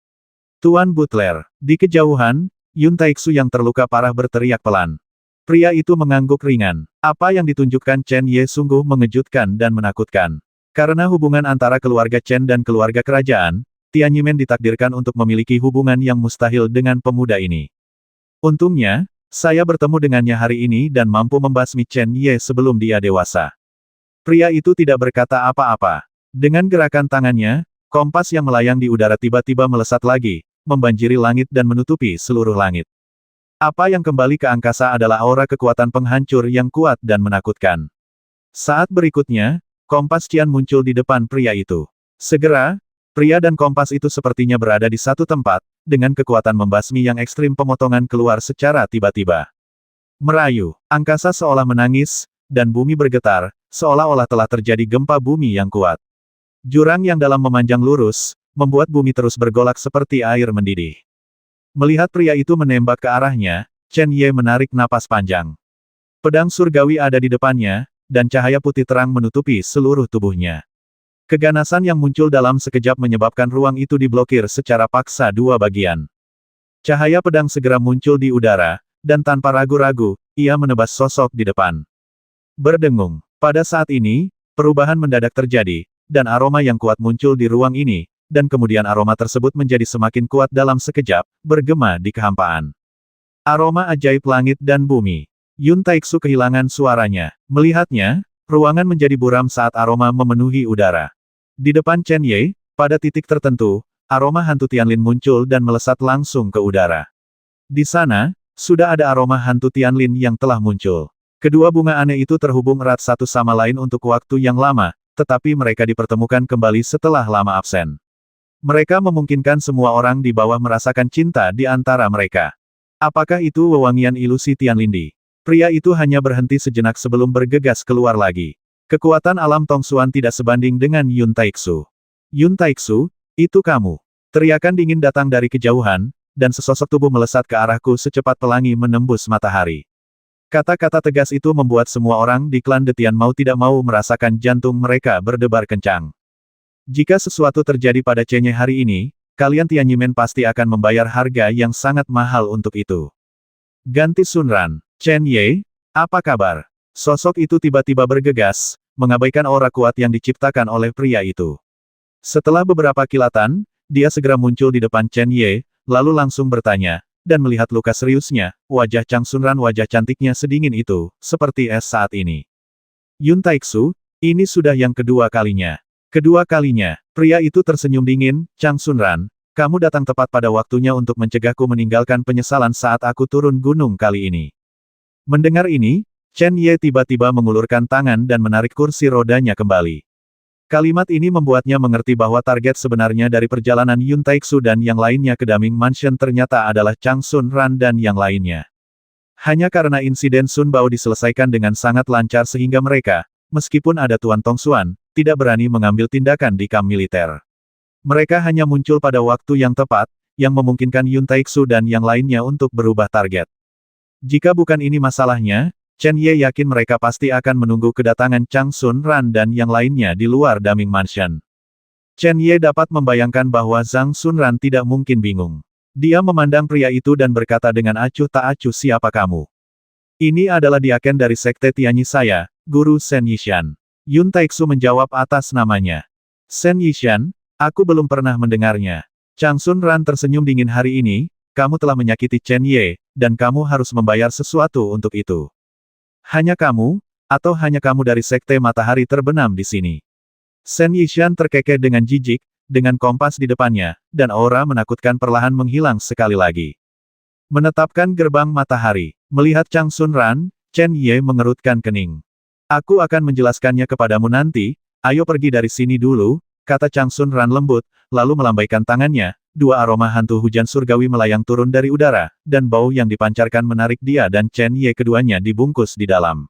Tuan Butler, di kejauhan, Yun Taixu yang terluka parah berteriak pelan. Pria itu mengangguk ringan. Apa yang ditunjukkan Chen Ye sungguh mengejutkan dan menakutkan. Karena hubungan antara keluarga Chen dan keluarga kerajaan, Tianyimen ditakdirkan untuk memiliki hubungan yang mustahil dengan pemuda ini. Untungnya, saya bertemu dengannya hari ini dan mampu membasmi Chen Ye sebelum dia dewasa. Pria itu tidak berkata apa-apa. Dengan gerakan tangannya, kompas yang melayang di udara tiba-tiba melesat lagi, membanjiri langit dan menutupi seluruh langit. Apa yang kembali ke angkasa adalah aura kekuatan penghancur yang kuat dan menakutkan. Saat berikutnya, kompas cian muncul di depan pria itu. Segera, pria dan kompas itu sepertinya berada di satu tempat, dengan kekuatan membasmi yang ekstrim pemotongan keluar secara tiba-tiba. Merayu, angkasa seolah menangis, dan bumi bergetar, seolah-olah telah terjadi gempa bumi yang kuat. Jurang yang dalam memanjang lurus, membuat bumi terus bergolak seperti air mendidih. Melihat pria itu menembak ke arahnya, Chen Ye menarik napas panjang. Pedang surgawi ada di depannya, dan cahaya putih terang menutupi seluruh tubuhnya. Keganasan yang muncul dalam sekejap menyebabkan ruang itu diblokir secara paksa dua bagian. Cahaya pedang segera muncul di udara, dan tanpa ragu-ragu, ia menebas sosok di depan. Berdengung. Pada saat ini, perubahan mendadak terjadi, dan aroma yang kuat muncul di ruang ini, dan kemudian aroma tersebut menjadi semakin kuat dalam sekejap, bergema di kehampaan. Aroma ajaib langit dan bumi. Yun Taixu kehilangan suaranya. Melihatnya, ruangan menjadi buram saat aroma memenuhi udara. Di depan Chen Ye, pada titik tertentu, aroma hantu Tianlin muncul dan melesat langsung ke udara. Di sana, sudah ada aroma hantu Tianlin yang telah muncul. Kedua bunga aneh itu terhubung erat satu sama lain untuk waktu yang lama, tetapi mereka dipertemukan kembali setelah lama absen. Mereka memungkinkan semua orang di bawah merasakan cinta di antara mereka. Apakah itu wewangian ilusi Tianlindi? Pria itu hanya berhenti sejenak sebelum bergegas keluar lagi. Kekuatan alam Tongsuan tidak sebanding dengan Yun Taixu. Yun Taixu, itu kamu. Teriakan dingin datang dari kejauhan, dan sesosok tubuh melesat ke arahku secepat pelangi menembus matahari. Kata-kata tegas itu membuat semua orang di klan Detian mau tidak mau merasakan jantung mereka berdebar kencang. Jika sesuatu terjadi pada Chen Ye hari ini, kalian Tianyimen pasti akan membayar harga yang sangat mahal untuk itu. Ganti Sunran. Chen Ye, apa kabar? Sosok itu tiba-tiba bergegas, mengabaikan aura kuat yang diciptakan oleh pria itu. Setelah beberapa kilatan, dia segera muncul di depan Chen Ye, lalu langsung bertanya, dan melihat luka seriusnya, wajah Chang Sunran wajah cantiknya sedingin itu, seperti es saat ini. Yun Taixu, ini sudah yang kedua kalinya. Kedua kalinya, pria itu tersenyum dingin, Chang Sunran, kamu datang tepat pada waktunya untuk mencegahku meninggalkan penyesalan saat aku turun gunung kali ini. Mendengar ini, Chen Ye tiba-tiba mengulurkan tangan dan menarik kursi rodanya kembali. Kalimat ini membuatnya mengerti bahwa target sebenarnya dari perjalanan Yun Taixu dan yang lainnya ke Daming Mansion ternyata adalah Chang Sunran dan yang lainnya. Hanya karena insiden Sun Bao diselesaikan dengan sangat lancar sehingga mereka, meskipun ada Tuan Tongsuan, tidak berani mengambil tindakan di kamp militer. Mereka hanya muncul pada waktu yang tepat, yang memungkinkan Yun Taixu dan yang lainnya untuk berubah target. Jika bukan ini masalahnya, Chen Ye yakin mereka pasti akan menunggu kedatangan Chang Sunran dan yang lainnya di luar Daming Mansion. Chen Ye dapat membayangkan bahwa Zhang Sunran tidak mungkin bingung. Dia memandang pria itu dan berkata dengan acuh tak acuh, siapa kamu? Ini adalah diaken dari Sekte Tianyi saya, Guru Shen Yishan. Yun Taixu menjawab atas namanya. Shen Yishan, aku belum pernah mendengarnya. Chang Sunran tersenyum dingin hari ini, kamu telah menyakiti Chen Ye, dan kamu harus membayar sesuatu untuk itu. Hanya kamu, atau hanya kamu dari Sekte Matahari terbenam di sini? Shen Yishan terkekeh dengan jijik, dengan kompas di depannya, dan aura menakutkan perlahan menghilang sekali lagi. Menetapkan gerbang matahari. Melihat Chang Sunran, Chen Ye mengerutkan kening. Aku akan menjelaskannya kepadamu nanti, ayo pergi dari sini dulu, kata Chang Sunran lembut, lalu melambaikan tangannya, dua aroma hantu hujan surgawi melayang turun dari udara, dan bau yang dipancarkan menarik dia dan Chen Ye keduanya dibungkus di dalam.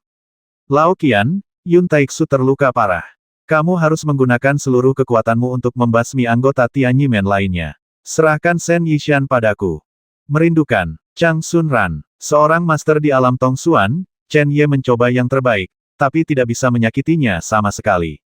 Lao Qian, Yun Taixu terluka parah. Kamu harus menggunakan seluruh kekuatanmu untuk membasmi anggota Tianyimen lainnya. Serahkan Shen Yishan padaku. Merindukan. Chang Sunran, seorang master di alam Tongsuan, Chen Ye mencoba yang terbaik, tapi tidak bisa menyakitinya sama sekali.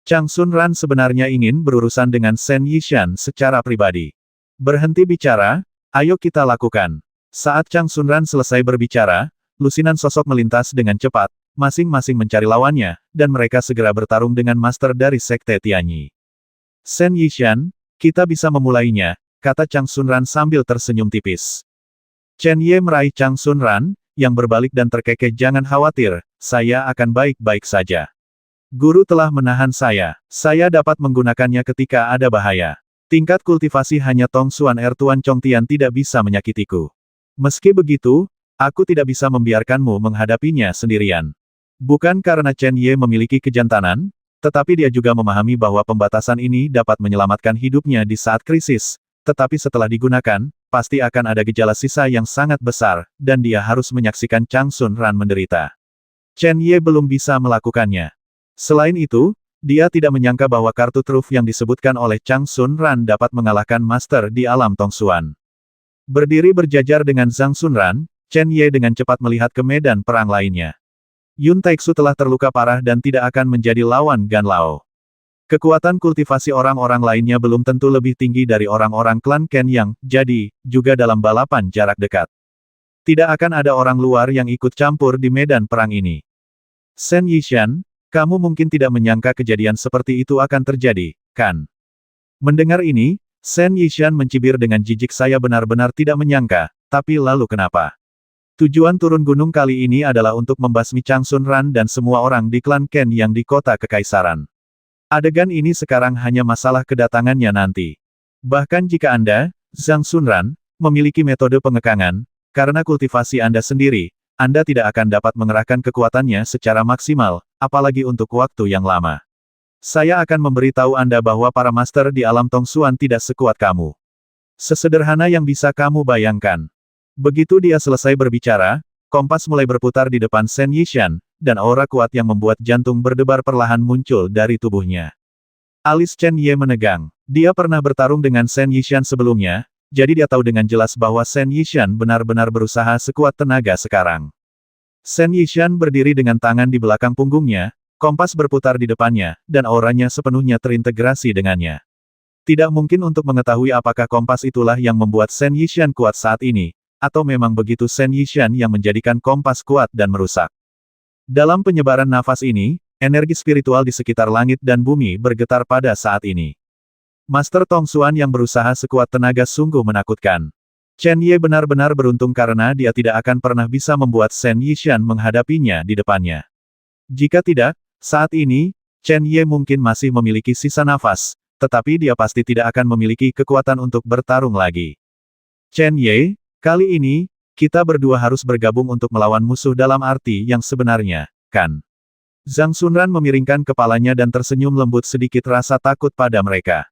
Chang Sunran sebenarnya ingin berurusan dengan Shen Yishan secara pribadi. Berhenti bicara, ayo kita lakukan. Saat Chang Sunran selesai berbicara, lusinan sosok melintas dengan cepat, masing-masing mencari lawannya, dan mereka segera bertarung dengan master dari Sekte Tianyi. Shen Yishan, kita bisa memulainya, kata Chang Sunran sambil tersenyum tipis. Chen Ye meraih Chang Sunran, yang berbalik dan terkekeh, jangan khawatir, saya akan baik-baik saja. Guru telah menahan saya dapat menggunakannya ketika ada bahaya. Tingkat kultivasi hanya Tongsuan Tuan Chongtian tidak bisa menyakitiku. Meski begitu, aku tidak bisa membiarkanmu menghadapinya sendirian. Bukan karena Chen Ye memiliki kejantanan, tetapi dia juga memahami bahwa pembatasan ini dapat menyelamatkan hidupnya di saat krisis, tetapi setelah digunakan, pasti akan ada gejala sisa yang sangat besar, dan dia harus menyaksikan Chang Sunran menderita. Chen Ye belum bisa melakukannya. Selain itu, dia tidak menyangka bahwa kartu truf yang disebutkan oleh Chang Sunran dapat mengalahkan master di alam Tongsuan. Berdiri berjajar dengan Zhang Sunran, Chen Ye dengan cepat melihat ke medan perang lainnya. Yun Taixu telah terluka parah dan tidak akan menjadi lawan Gan Lao. Kekuatan kultivasi orang-orang lainnya belum tentu lebih tinggi dari orang-orang klan Ken Yang, jadi, juga dalam balapan jarak dekat. Tidak akan ada orang luar yang ikut campur di medan perang ini. Shen Yishan, kamu mungkin tidak menyangka kejadian seperti itu akan terjadi, kan? Mendengar ini, Shen Yishan mencibir dengan jijik. Saya benar-benar tidak menyangka, tapi lalu kenapa? Tujuan turun gunung kali ini adalah untuk membasmi Changsun Ran dan semua orang di klan Ken yang di kota kekaisaran. Adegan ini sekarang hanya masalah kedatangannya nanti. Bahkan jika Anda, Zhang Xunran, memiliki metode pengekangan, karena kultivasi Anda sendiri, Anda tidak akan dapat mengerahkan kekuatannya secara maksimal, apalagi untuk waktu yang lama. Saya akan memberitahu Anda bahwa para master di alam Tongsuan tidak sekuat kamu. Sesederhana yang bisa kamu bayangkan. Begitu dia selesai berbicara, kompas mulai berputar di depan Shen Yishan, dan aura kuat yang membuat jantung berdebar perlahan muncul dari tubuhnya. Alis Chen Ye menegang. Dia pernah bertarung dengan Shen Yishan sebelumnya, jadi dia tahu dengan jelas bahwa Shen Yishan benar-benar berusaha sekuat tenaga sekarang. Shen Yishan berdiri dengan tangan di belakang punggungnya, kompas berputar di depannya, dan auranya sepenuhnya terintegrasi dengannya. Tidak mungkin untuk mengetahui apakah kompas itulah yang membuat Shen Yishan kuat saat ini, atau memang begitu Shen Yishan yang menjadikan kompas kuat dan merusak. Dalam penyebaran nafas ini, energi spiritual di sekitar langit dan bumi bergetar pada saat ini. Master Tongsuan yang berusaha sekuat tenaga sungguh menakutkan. Chen Ye benar-benar beruntung karena dia tidak akan pernah bisa membuat Shen Yishan menghadapinya di depannya. Jika tidak, saat ini, Chen Ye mungkin masih memiliki sisa nafas, tetapi dia pasti tidak akan memiliki kekuatan untuk bertarung lagi. Chen Ye, kali ini, kita berdua harus bergabung untuk melawan musuh dalam arti yang sebenarnya, kan? Zhang Xunran memiringkan kepalanya dan tersenyum lembut sedikit rasa takut pada mereka.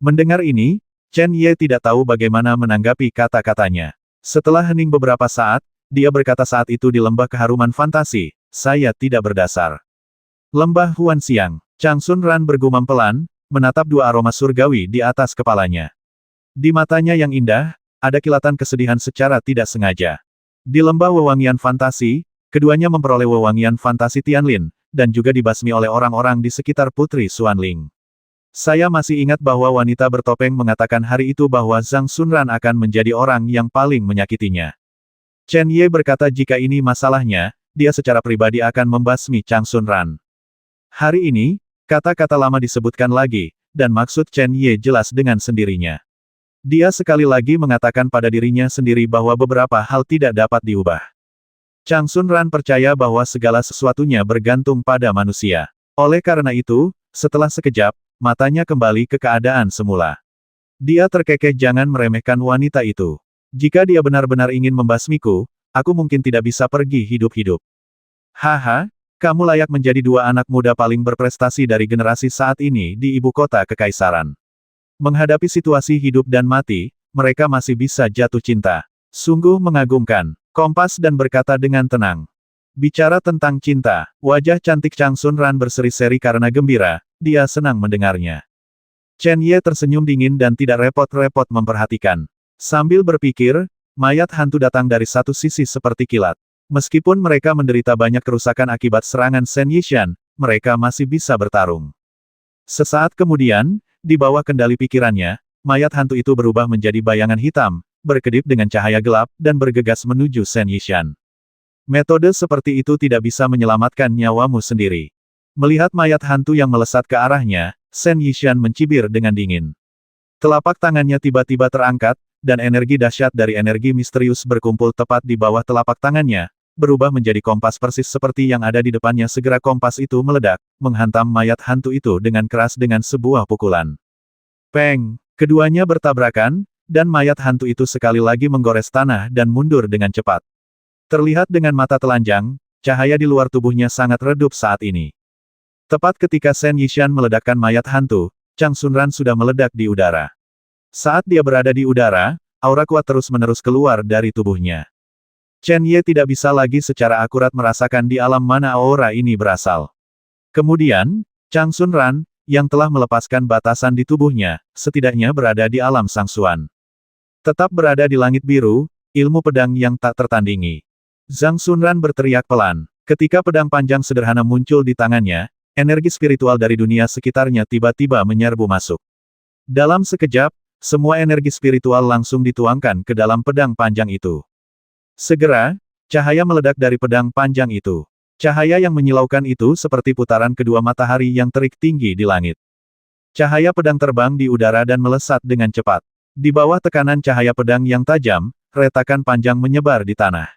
Mendengar ini, Chen Ye tidak tahu bagaimana menanggapi kata-katanya. Setelah hening beberapa saat, dia berkata saat itu di lembah keharuman fantasi, saya tidak berdasar. Lembah Huan Xiang, Changsun Ran bergumam pelan, menatap dua aroma surgawi di atas kepalanya. Di matanya yang indah, ada kilatan kesedihan secara tidak sengaja. Di lembah wewangian fantasi, keduanya memperoleh wewangian fantasi Tianlin, dan juga dibasmi oleh orang-orang di sekitar Putri Xuanling. Saya masih ingat bahwa wanita bertopeng mengatakan hari itu bahwa Zhang Xunran akan menjadi orang yang paling menyakitinya. Chen Ye berkata jika ini masalahnya, dia secara pribadi akan membasmi Changsun Ran. Hari ini, kata-kata lama disebutkan lagi, dan maksud Chen Ye jelas dengan sendirinya. Dia sekali lagi mengatakan pada dirinya sendiri bahwa beberapa hal tidak dapat diubah. Changsun Ran percaya bahwa segala sesuatunya bergantung pada manusia. Oleh karena itu, setelah sekejap, matanya kembali ke keadaan semula. Dia terkekeh jangan meremehkan wanita itu. Jika dia benar-benar ingin membasmiku, aku mungkin tidak bisa pergi hidup-hidup. Haha, kamu layak menjadi dua anak muda paling berprestasi dari generasi saat ini di ibu kota kekaisaran. Menghadapi situasi hidup dan mati, mereka masih bisa jatuh cinta. Sungguh mengagumkan. Kompas dan berkata dengan tenang. Bicara tentang cinta, wajah cantik Changsun Ran berseri-seri karena gembira, dia senang mendengarnya. Chen Ye tersenyum dingin dan tidak repot-repot memperhatikan. Sambil berpikir, mayat hantu datang dari satu sisi seperti kilat. Meskipun mereka menderita banyak kerusakan akibat serangan Shen Yishan, mereka masih bisa bertarung. Sesaat kemudian, di bawah kendali pikirannya, mayat hantu itu berubah menjadi bayangan hitam, berkedip dengan cahaya gelap, dan bergegas menuju Shen Yishan. Metode seperti itu tidak bisa menyelamatkan nyawamu sendiri. Melihat mayat hantu yang melesat ke arahnya, Shen Yishan mencibir dengan dingin. Telapak tangannya tiba-tiba terangkat, dan energi dahsyat dari energi misterius berkumpul tepat di bawah telapak tangannya, berubah menjadi kompas persis seperti yang ada di depannya. Segera kompas itu meledak, menghantam mayat hantu itu dengan keras dengan sebuah pukulan. Peng! Keduanya bertabrakan, dan mayat hantu itu sekali lagi menggores tanah dan mundur dengan cepat. Terlihat dengan mata telanjang, cahaya di luar tubuhnya sangat redup saat ini. Tepat ketika Shen Yishan meledakkan mayat hantu, Changsun Ran sudah meledak di udara. Saat dia berada di udara, aura kuat terus-menerus keluar dari tubuhnya. Chen Ye tidak bisa lagi secara akurat merasakan di alam mana aura ini berasal. Kemudian, Changsun Ran, yang telah melepaskan batasan di tubuhnya, setidaknya berada di alam Sangsuan. Tetap berada di langit biru, ilmu pedang yang tak tertandingi. Zhang Xunran berteriak pelan. Ketika pedang panjang sederhana muncul di tangannya, energi spiritual dari dunia sekitarnya tiba-tiba menyerbu masuk. Dalam sekejap, semua energi spiritual langsung dituangkan ke dalam pedang panjang itu. Segera, cahaya meledak dari pedang panjang itu. Cahaya yang menyilaukan itu seperti putaran kedua matahari yang terik tinggi di langit. Cahaya pedang terbang di udara dan melesat dengan cepat. Di bawah tekanan cahaya pedang yang tajam, retakan panjang menyebar di tanah.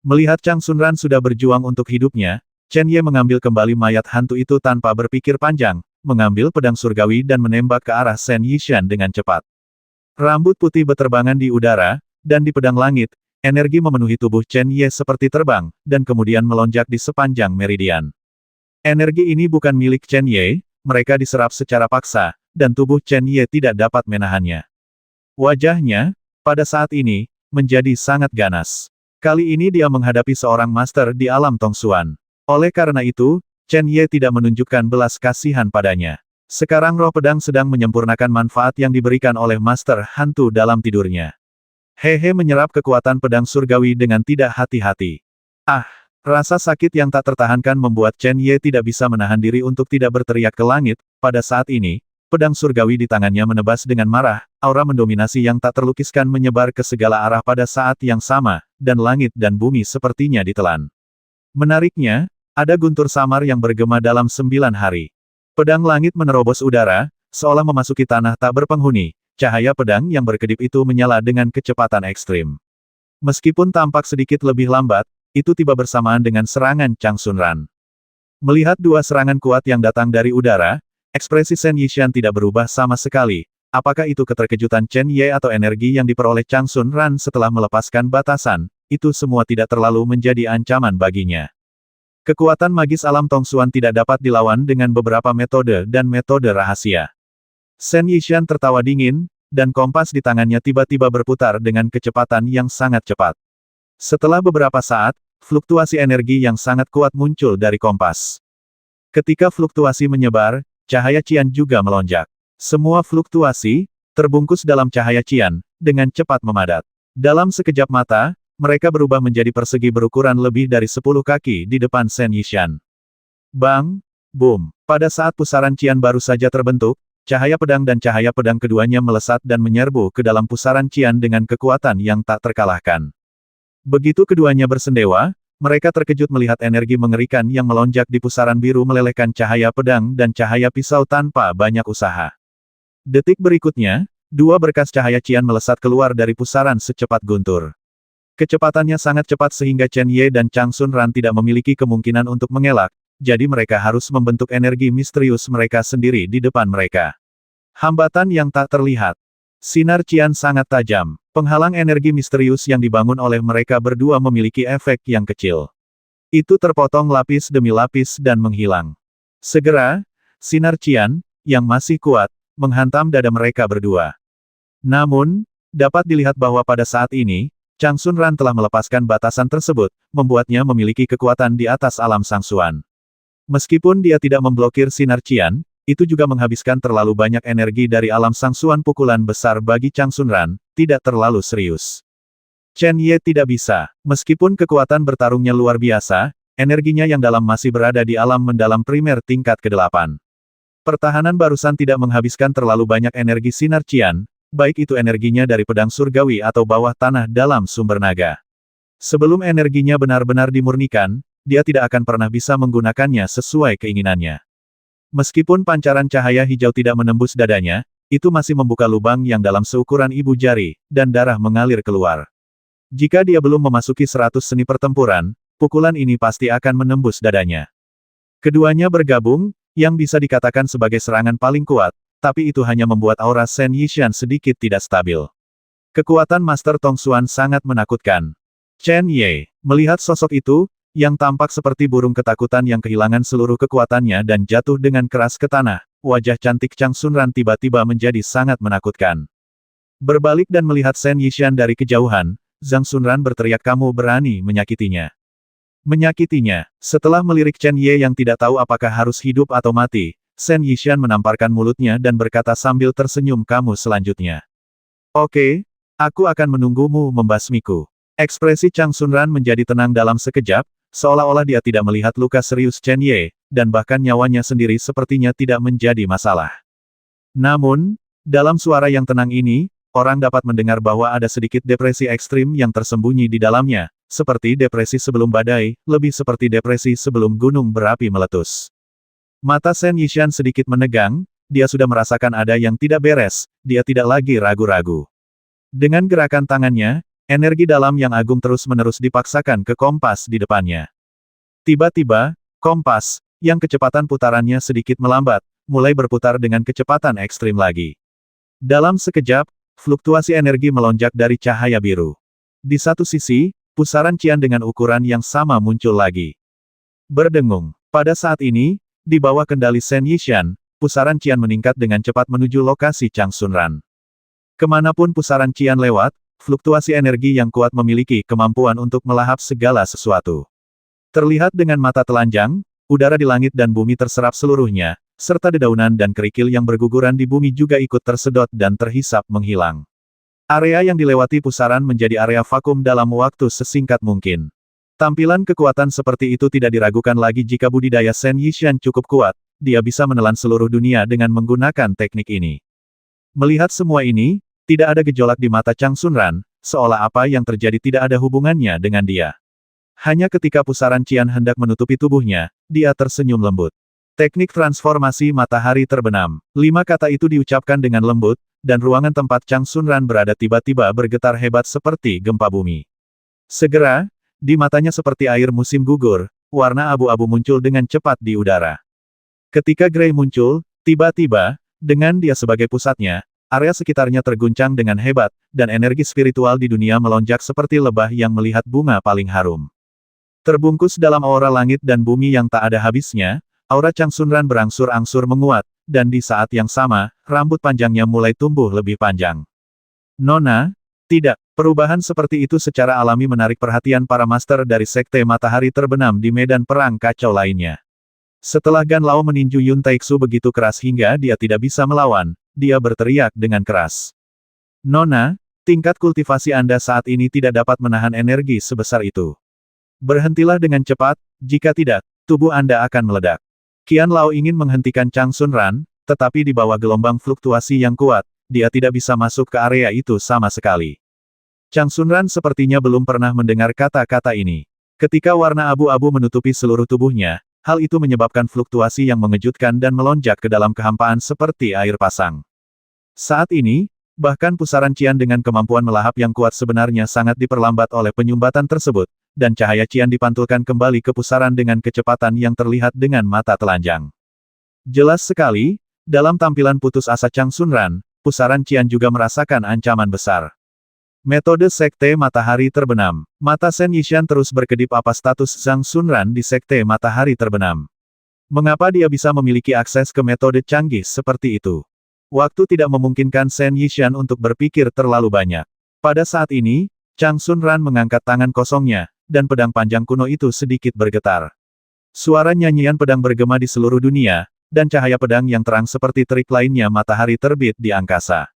Melihat Chang Xunran sudah berjuang untuk hidupnya, Chen Ye mengambil kembali mayat hantu itu tanpa berpikir panjang, mengambil pedang surgawi dan menembak ke arah Shen Yishan dengan cepat. Rambut putih beterbangan di udara, dan di pedang langit, energi memenuhi tubuh Chen Ye seperti terbang, dan kemudian melonjak di sepanjang meridian. Energi ini bukan milik Chen Ye, mereka diserap secara paksa, dan tubuh Chen Ye tidak dapat menahannya. Wajahnya, pada saat ini, menjadi sangat ganas. Kali ini dia menghadapi seorang master di alam Tongsuan. Oleh karena itu, Chen Ye tidak menunjukkan belas kasihan padanya. Sekarang roh pedang sedang menyempurnakan manfaat yang diberikan oleh master hantu dalam tidurnya. Hehe menyerap kekuatan pedang surgawi dengan tidak hati-hati. Ah! Rasa sakit yang tak tertahankan membuat Chen Ye tidak bisa menahan diri untuk tidak berteriak ke langit. Pada saat ini, pedang surgawi di tangannya menebas dengan marah, aura mendominasi yang tak terlukiskan menyebar ke segala arah pada saat yang sama, dan langit dan bumi sepertinya ditelan. Menariknya, ada guntur samar yang bergema dalam 9 hari. Pedang langit menerobos udara, seolah memasuki tanah tak berpenghuni. Cahaya pedang yang berkedip itu menyala dengan kecepatan ekstrim. Meskipun tampak sedikit lebih lambat, itu tiba bersamaan dengan serangan Chang Xunran. Melihat dua serangan kuat yang datang dari udara, ekspresi Shen Yishan tidak berubah sama sekali. Apakah itu keterkejutan Chen Ye atau energi yang diperoleh Chang Xunran setelah melepaskan batasan, itu semua tidak terlalu menjadi ancaman baginya. Kekuatan magis alam Tongsuan tidak dapat dilawan dengan beberapa metode dan metode rahasia. Shen Yishan tertawa dingin, dan kompas di tangannya tiba-tiba berputar dengan kecepatan yang sangat cepat. Setelah beberapa saat, fluktuasi energi yang sangat kuat muncul dari kompas. Ketika fluktuasi menyebar, cahaya Qian juga melonjak. Semua fluktuasi, terbungkus dalam cahaya Qian, dengan cepat memadat. Dalam sekejap mata, mereka berubah menjadi persegi berukuran lebih dari 10 kaki di depan Shen Yishan. Bang! Boom! Pada saat pusaran Qian baru saja terbentuk, cahaya pedang dan cahaya pedang keduanya melesat dan menyerbu ke dalam pusaran Qian dengan kekuatan yang tak terkalahkan. Begitu keduanya bersendewa, mereka terkejut melihat energi mengerikan yang melonjak di pusaran biru melelehkan cahaya pedang dan cahaya pisau tanpa banyak usaha. Detik berikutnya, dua berkas cahaya Qian melesat keluar dari pusaran secepat guntur. Kecepatannya sangat cepat sehingga Chen Ye dan Chang Xunran tidak memiliki kemungkinan untuk mengelak, jadi mereka harus membentuk energi misterius mereka sendiri di depan mereka. Hambatan yang tak terlihat. Sinar Qian sangat tajam. Penghalang energi misterius yang dibangun oleh mereka berdua memiliki efek yang kecil. Itu terpotong lapis demi lapis dan menghilang. Segera, sinar Qian, yang masih kuat, menghantam dada mereka berdua. Namun, dapat dilihat bahwa pada saat ini, Chang Xunran telah melepaskan batasan tersebut, membuatnya memiliki kekuatan di atas alam Sangsuan. Meskipun dia tidak memblokir sinar Qian, itu juga menghabiskan terlalu banyak energi dari alam Sangsuan. Pukulan besar bagi Chang Xunran, tidak terlalu serius. Chen Ye tidak bisa, meskipun kekuatan bertarungnya luar biasa, energinya yang dalam masih berada di alam mendalam primer tingkat ke-8. Pertahanan barusan tidak menghabiskan terlalu banyak energi sinar Qian, baik itu energinya dari pedang surgawi atau bawah tanah dalam sumber naga. Sebelum energinya benar-benar dimurnikan, dia tidak akan pernah bisa menggunakannya sesuai keinginannya. Meskipun pancaran cahaya hijau tidak menembus dadanya, itu masih membuka lubang yang dalam seukuran ibu jari, dan darah mengalir keluar. Jika dia belum memasuki 100 seni pertempuran, pukulan ini pasti akan menembus dadanya. Keduanya bergabung, yang bisa dikatakan sebagai serangan paling kuat, tapi itu hanya membuat aura Shen Yishan sedikit tidak stabil. Kekuatan Master Tongsuan sangat menakutkan. Chen Ye, melihat sosok itu, yang tampak seperti burung ketakutan yang kehilangan seluruh kekuatannya dan jatuh dengan keras ke tanah, wajah cantik Chang Xunran tiba-tiba menjadi sangat menakutkan. Berbalik dan melihat Shen Yishan dari kejauhan, Zhang Xunran berteriak, "Kamu berani menyakitinya." Menyakitinya, setelah melirik Chen Ye yang tidak tahu apakah harus hidup atau mati, Shen Yishan menamparkan mulutnya dan berkata sambil tersenyum, "Kamu selanjutnya." "Oke, aku akan menunggumu membasmiku." Ekspresi Chang Xunran menjadi tenang dalam sekejap, seolah-olah dia tidak melihat luka serius Chen Ye, dan bahkan nyawanya sendiri sepertinya tidak menjadi masalah. Namun, dalam suara yang tenang ini, orang dapat mendengar bahwa ada sedikit depresi ekstrim yang tersembunyi di dalamnya, seperti depresi sebelum badai, lebih seperti depresi sebelum gunung berapi meletus. Mata Shen Yishan sedikit menegang, dia sudah merasakan ada yang tidak beres, dia tidak lagi ragu-ragu. Dengan gerakan tangannya, energi dalam yang agung terus-menerus dipaksakan ke kompas di depannya. Tiba-tiba, kompas, yang kecepatan putarannya sedikit melambat, mulai berputar dengan kecepatan ekstrim lagi. Dalam sekejap, fluktuasi energi melonjak dari cahaya biru. Di satu sisi, pusaran cian dengan ukuran yang sama muncul lagi. Berdengung. Pada saat ini, di bawah kendali Shen Yishan, pusaran cian meningkat dengan cepat menuju lokasi Chang Sunran. Kemanapun pusaran cian lewat, fluktuasi energi yang kuat memiliki kemampuan untuk melahap segala sesuatu. Terlihat dengan mata telanjang, udara di langit dan bumi terserap seluruhnya, serta dedaunan dan kerikil yang berguguran di bumi juga ikut tersedot dan terhisap menghilang. Area yang dilewati pusaran menjadi area vakum dalam waktu sesingkat mungkin. Tampilan kekuatan seperti itu tidak diragukan lagi jika budidaya Shen Yishan cukup kuat, dia bisa menelan seluruh dunia dengan menggunakan teknik ini. Melihat semua ini, tidak ada gejolak di mata Chang Sunran, seolah apa yang terjadi tidak ada hubungannya dengan dia. Hanya ketika pusaran cian hendak menutupi tubuhnya, dia tersenyum lembut. Teknik transformasi matahari terbenam. 5 kata itu diucapkan dengan lembut, dan ruangan tempat Chang Sunran berada tiba-tiba bergetar hebat seperti gempa bumi. Segera, di matanya seperti air musim gugur, warna abu-abu muncul dengan cepat di udara. Ketika Gray muncul, tiba-tiba, dengan dia sebagai pusatnya, area sekitarnya terguncang dengan hebat, dan energi spiritual di dunia melonjak seperti lebah yang melihat bunga paling harum. Terbungkus dalam aura langit dan bumi yang tak ada habisnya, aura Chang Sunran berangsur-angsur menguat, dan di saat yang sama, rambut panjangnya mulai tumbuh lebih panjang. Nona, tidak, perubahan seperti itu secara alami menarik perhatian para master dari Sekte Matahari Terbenam di medan perang kacau lainnya. Setelah Gan Lao meninju Yun Taixu begitu keras hingga dia tidak bisa melawan, dia berteriak dengan keras. Nona, tingkat kultivasi Anda saat ini tidak dapat menahan energi sebesar itu. Berhentilah dengan cepat, jika tidak, tubuh Anda akan meledak. Qian Lao ingin menghentikan Chang Sunran, tetapi di bawah gelombang fluktuasi yang kuat, dia tidak bisa masuk ke area itu sama sekali. Chang Sunran sepertinya belum pernah mendengar kata-kata ini. Ketika warna abu-abu menutupi seluruh tubuhnya, hal itu menyebabkan fluktuasi yang mengejutkan dan melonjak ke dalam kehampaan seperti air pasang. Saat ini, bahkan pusaran cian dengan kemampuan melahap yang kuat sebenarnya sangat diperlambat oleh penyumbatan tersebut, dan cahaya cian dipantulkan kembali ke pusaran dengan kecepatan yang terlihat dengan mata telanjang. Jelas sekali, dalam tampilan putus asa Chang Sunran, pusaran cian juga merasakan ancaman besar. Metode Sekte Matahari Terbenam. Mata Shen Yishan terus berkedip apa status Chang Sunran di Sekte Matahari Terbenam. Mengapa dia bisa memiliki akses ke metode canggih seperti itu? Waktu tidak memungkinkan Shen Yishan untuk berpikir terlalu banyak. Pada saat ini, Chang Sunran mengangkat tangan kosongnya, dan pedang panjang kuno itu sedikit bergetar. Suara nyanyian pedang bergema di seluruh dunia, dan cahaya pedang yang terang seperti terik lainnya matahari terbit di angkasa.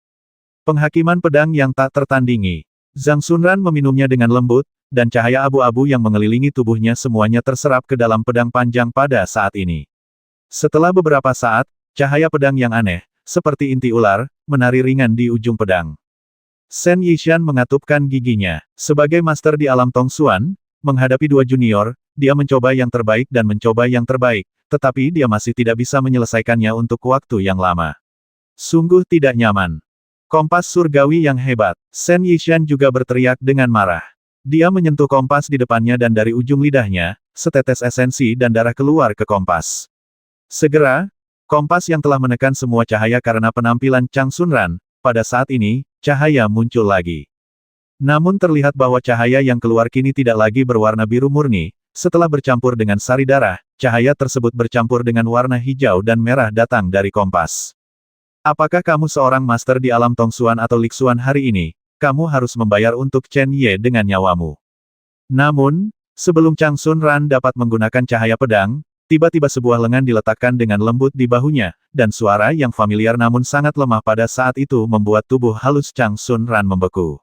Penghakiman pedang yang tak tertandingi. Zhang Sunran meminumnya dengan lembut, dan cahaya abu-abu yang mengelilingi tubuhnya semuanya terserap ke dalam pedang panjang pada saat ini. Setelah beberapa saat, cahaya pedang yang aneh, seperti inti ular, menari ringan di ujung pedang. Shen Yishan mengatupkan giginya. Sebagai master di alam Tongsuan, menghadapi dua junior, dia mencoba yang terbaik dan mencoba yang terbaik, tetapi dia masih tidak bisa menyelesaikannya untuk waktu yang lama. Sungguh tidak nyaman. Kompas surgawi yang hebat. Shen Yishan juga berteriak dengan marah. Dia menyentuh kompas di depannya dan dari ujung lidahnya, setetes esensi dan darah keluar ke kompas. Segera, kompas yang telah menekan semua cahaya karena penampilan Chang Sunran, pada saat ini, cahaya muncul lagi. Namun terlihat bahwa cahaya yang keluar kini tidak lagi berwarna biru murni, setelah bercampur dengan sari darah, cahaya tersebut bercampur dengan warna hijau dan merah datang dari kompas. Apakah kamu seorang master di alam Tongsuan atau Lixuan hari ini? Kamu harus membayar untuk Chen Ye dengan nyawamu. Namun, sebelum Chang Sunran dapat menggunakan cahaya pedang, tiba-tiba sebuah lengan diletakkan dengan lembut di bahunya, dan suara yang familiar namun sangat lemah pada saat itu membuat tubuh halus Chang Sunran membeku.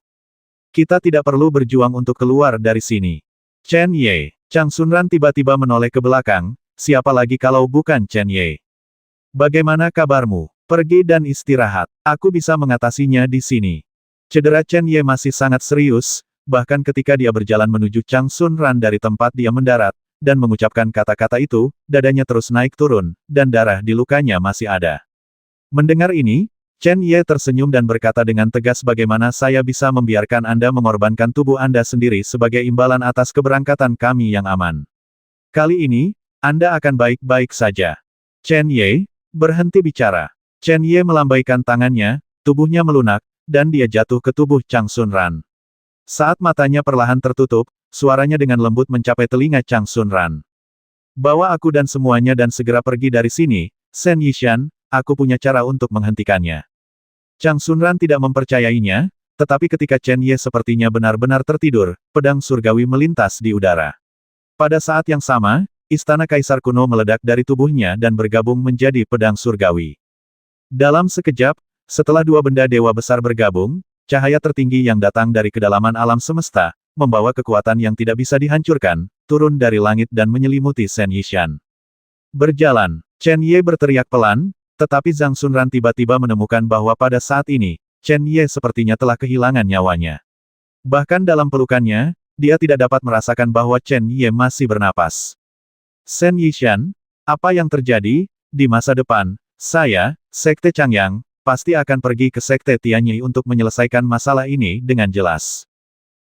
Kita tidak perlu berjuang untuk keluar dari sini. Chen Ye. Chang Xunran tiba-tiba menoleh ke belakang, siapa lagi kalau bukan Chen Ye. Bagaimana kabarmu? Pergi dan istirahat. Aku bisa mengatasinya di sini. Cedera Chen Ye masih sangat serius, bahkan ketika dia berjalan menuju Chang Xunran dari tempat dia mendarat, dan mengucapkan kata-kata itu, dadanya terus naik turun, dan darah di lukanya masih ada. Mendengar ini, Chen Ye tersenyum dan berkata dengan tegas, bagaimana saya bisa membiarkan Anda mengorbankan tubuh Anda sendiri sebagai imbalan atas keberangkatan kami yang aman. Kali ini, Anda akan baik-baik saja. Chen Ye, berhenti bicara. Chen Ye melambaikan tangannya, tubuhnya melunak, dan dia jatuh ke tubuh Chang Xunran. Saat matanya perlahan tertutup, suaranya dengan lembut mencapai telinga Chang Xunran. Bawa aku dan semuanya dan segera pergi dari sini, Shen Yishan, aku punya cara untuk menghentikannya. Chang Xunran tidak mempercayainya, tetapi ketika Chen Ye sepertinya benar-benar tertidur, pedang surgawi melintas di udara. Pada saat yang sama, istana kaisar kuno meledak dari tubuhnya dan bergabung menjadi pedang surgawi. Dalam sekejap, setelah dua benda dewa besar bergabung, cahaya tertinggi yang datang dari kedalaman alam semesta, membawa kekuatan yang tidak bisa dihancurkan, turun dari langit dan menyelimuti Shen Yishan. Berjalan, Chen Ye berteriak pelan, tetapi Zhang Xunran tiba-tiba menemukan bahwa pada saat ini, Chen Ye sepertinya telah kehilangan nyawanya. Bahkan dalam pelukannya, dia tidak dapat merasakan bahwa Chen Ye masih bernapas. Shen Yishan, apa yang terjadi? Di masa depan, saya, Sekte Changyang, pasti akan pergi ke Sekte Tianyi untuk menyelesaikan masalah ini dengan jelas.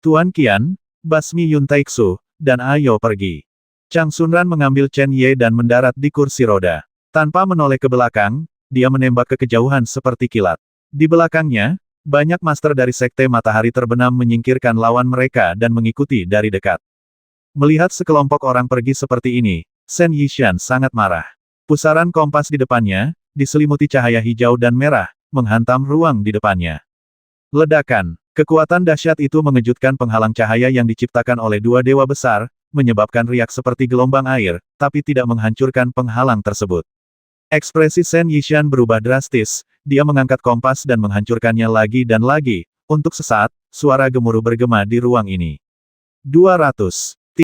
Tuan Qian, basmi Yun Taixu, dan ayo pergi. Chang Xunran mengambil Chen Ye dan mendarat di kursi roda. Tanpa menoleh ke belakang, dia menembak ke kejauhan seperti kilat. Di belakangnya, banyak master dari Sekte Matahari Terbenam menyingkirkan lawan mereka dan mengikuti dari dekat. Melihat sekelompok orang pergi seperti ini, Shen Yishan sangat marah. Pusaran kompas di depannya, diselimuti cahaya hijau dan merah, menghantam ruang di depannya. Ledakan, kekuatan dahsyat itu mengejutkan penghalang cahaya yang diciptakan oleh dua dewa besar, menyebabkan riak seperti gelombang air, tapi tidak menghancurkan penghalang tersebut. Ekspresi Shen Yishan berubah drastis, dia mengangkat kompas dan menghancurkannya lagi dan lagi. Untuk sesaat, suara gemuruh bergema di ruang ini. 200.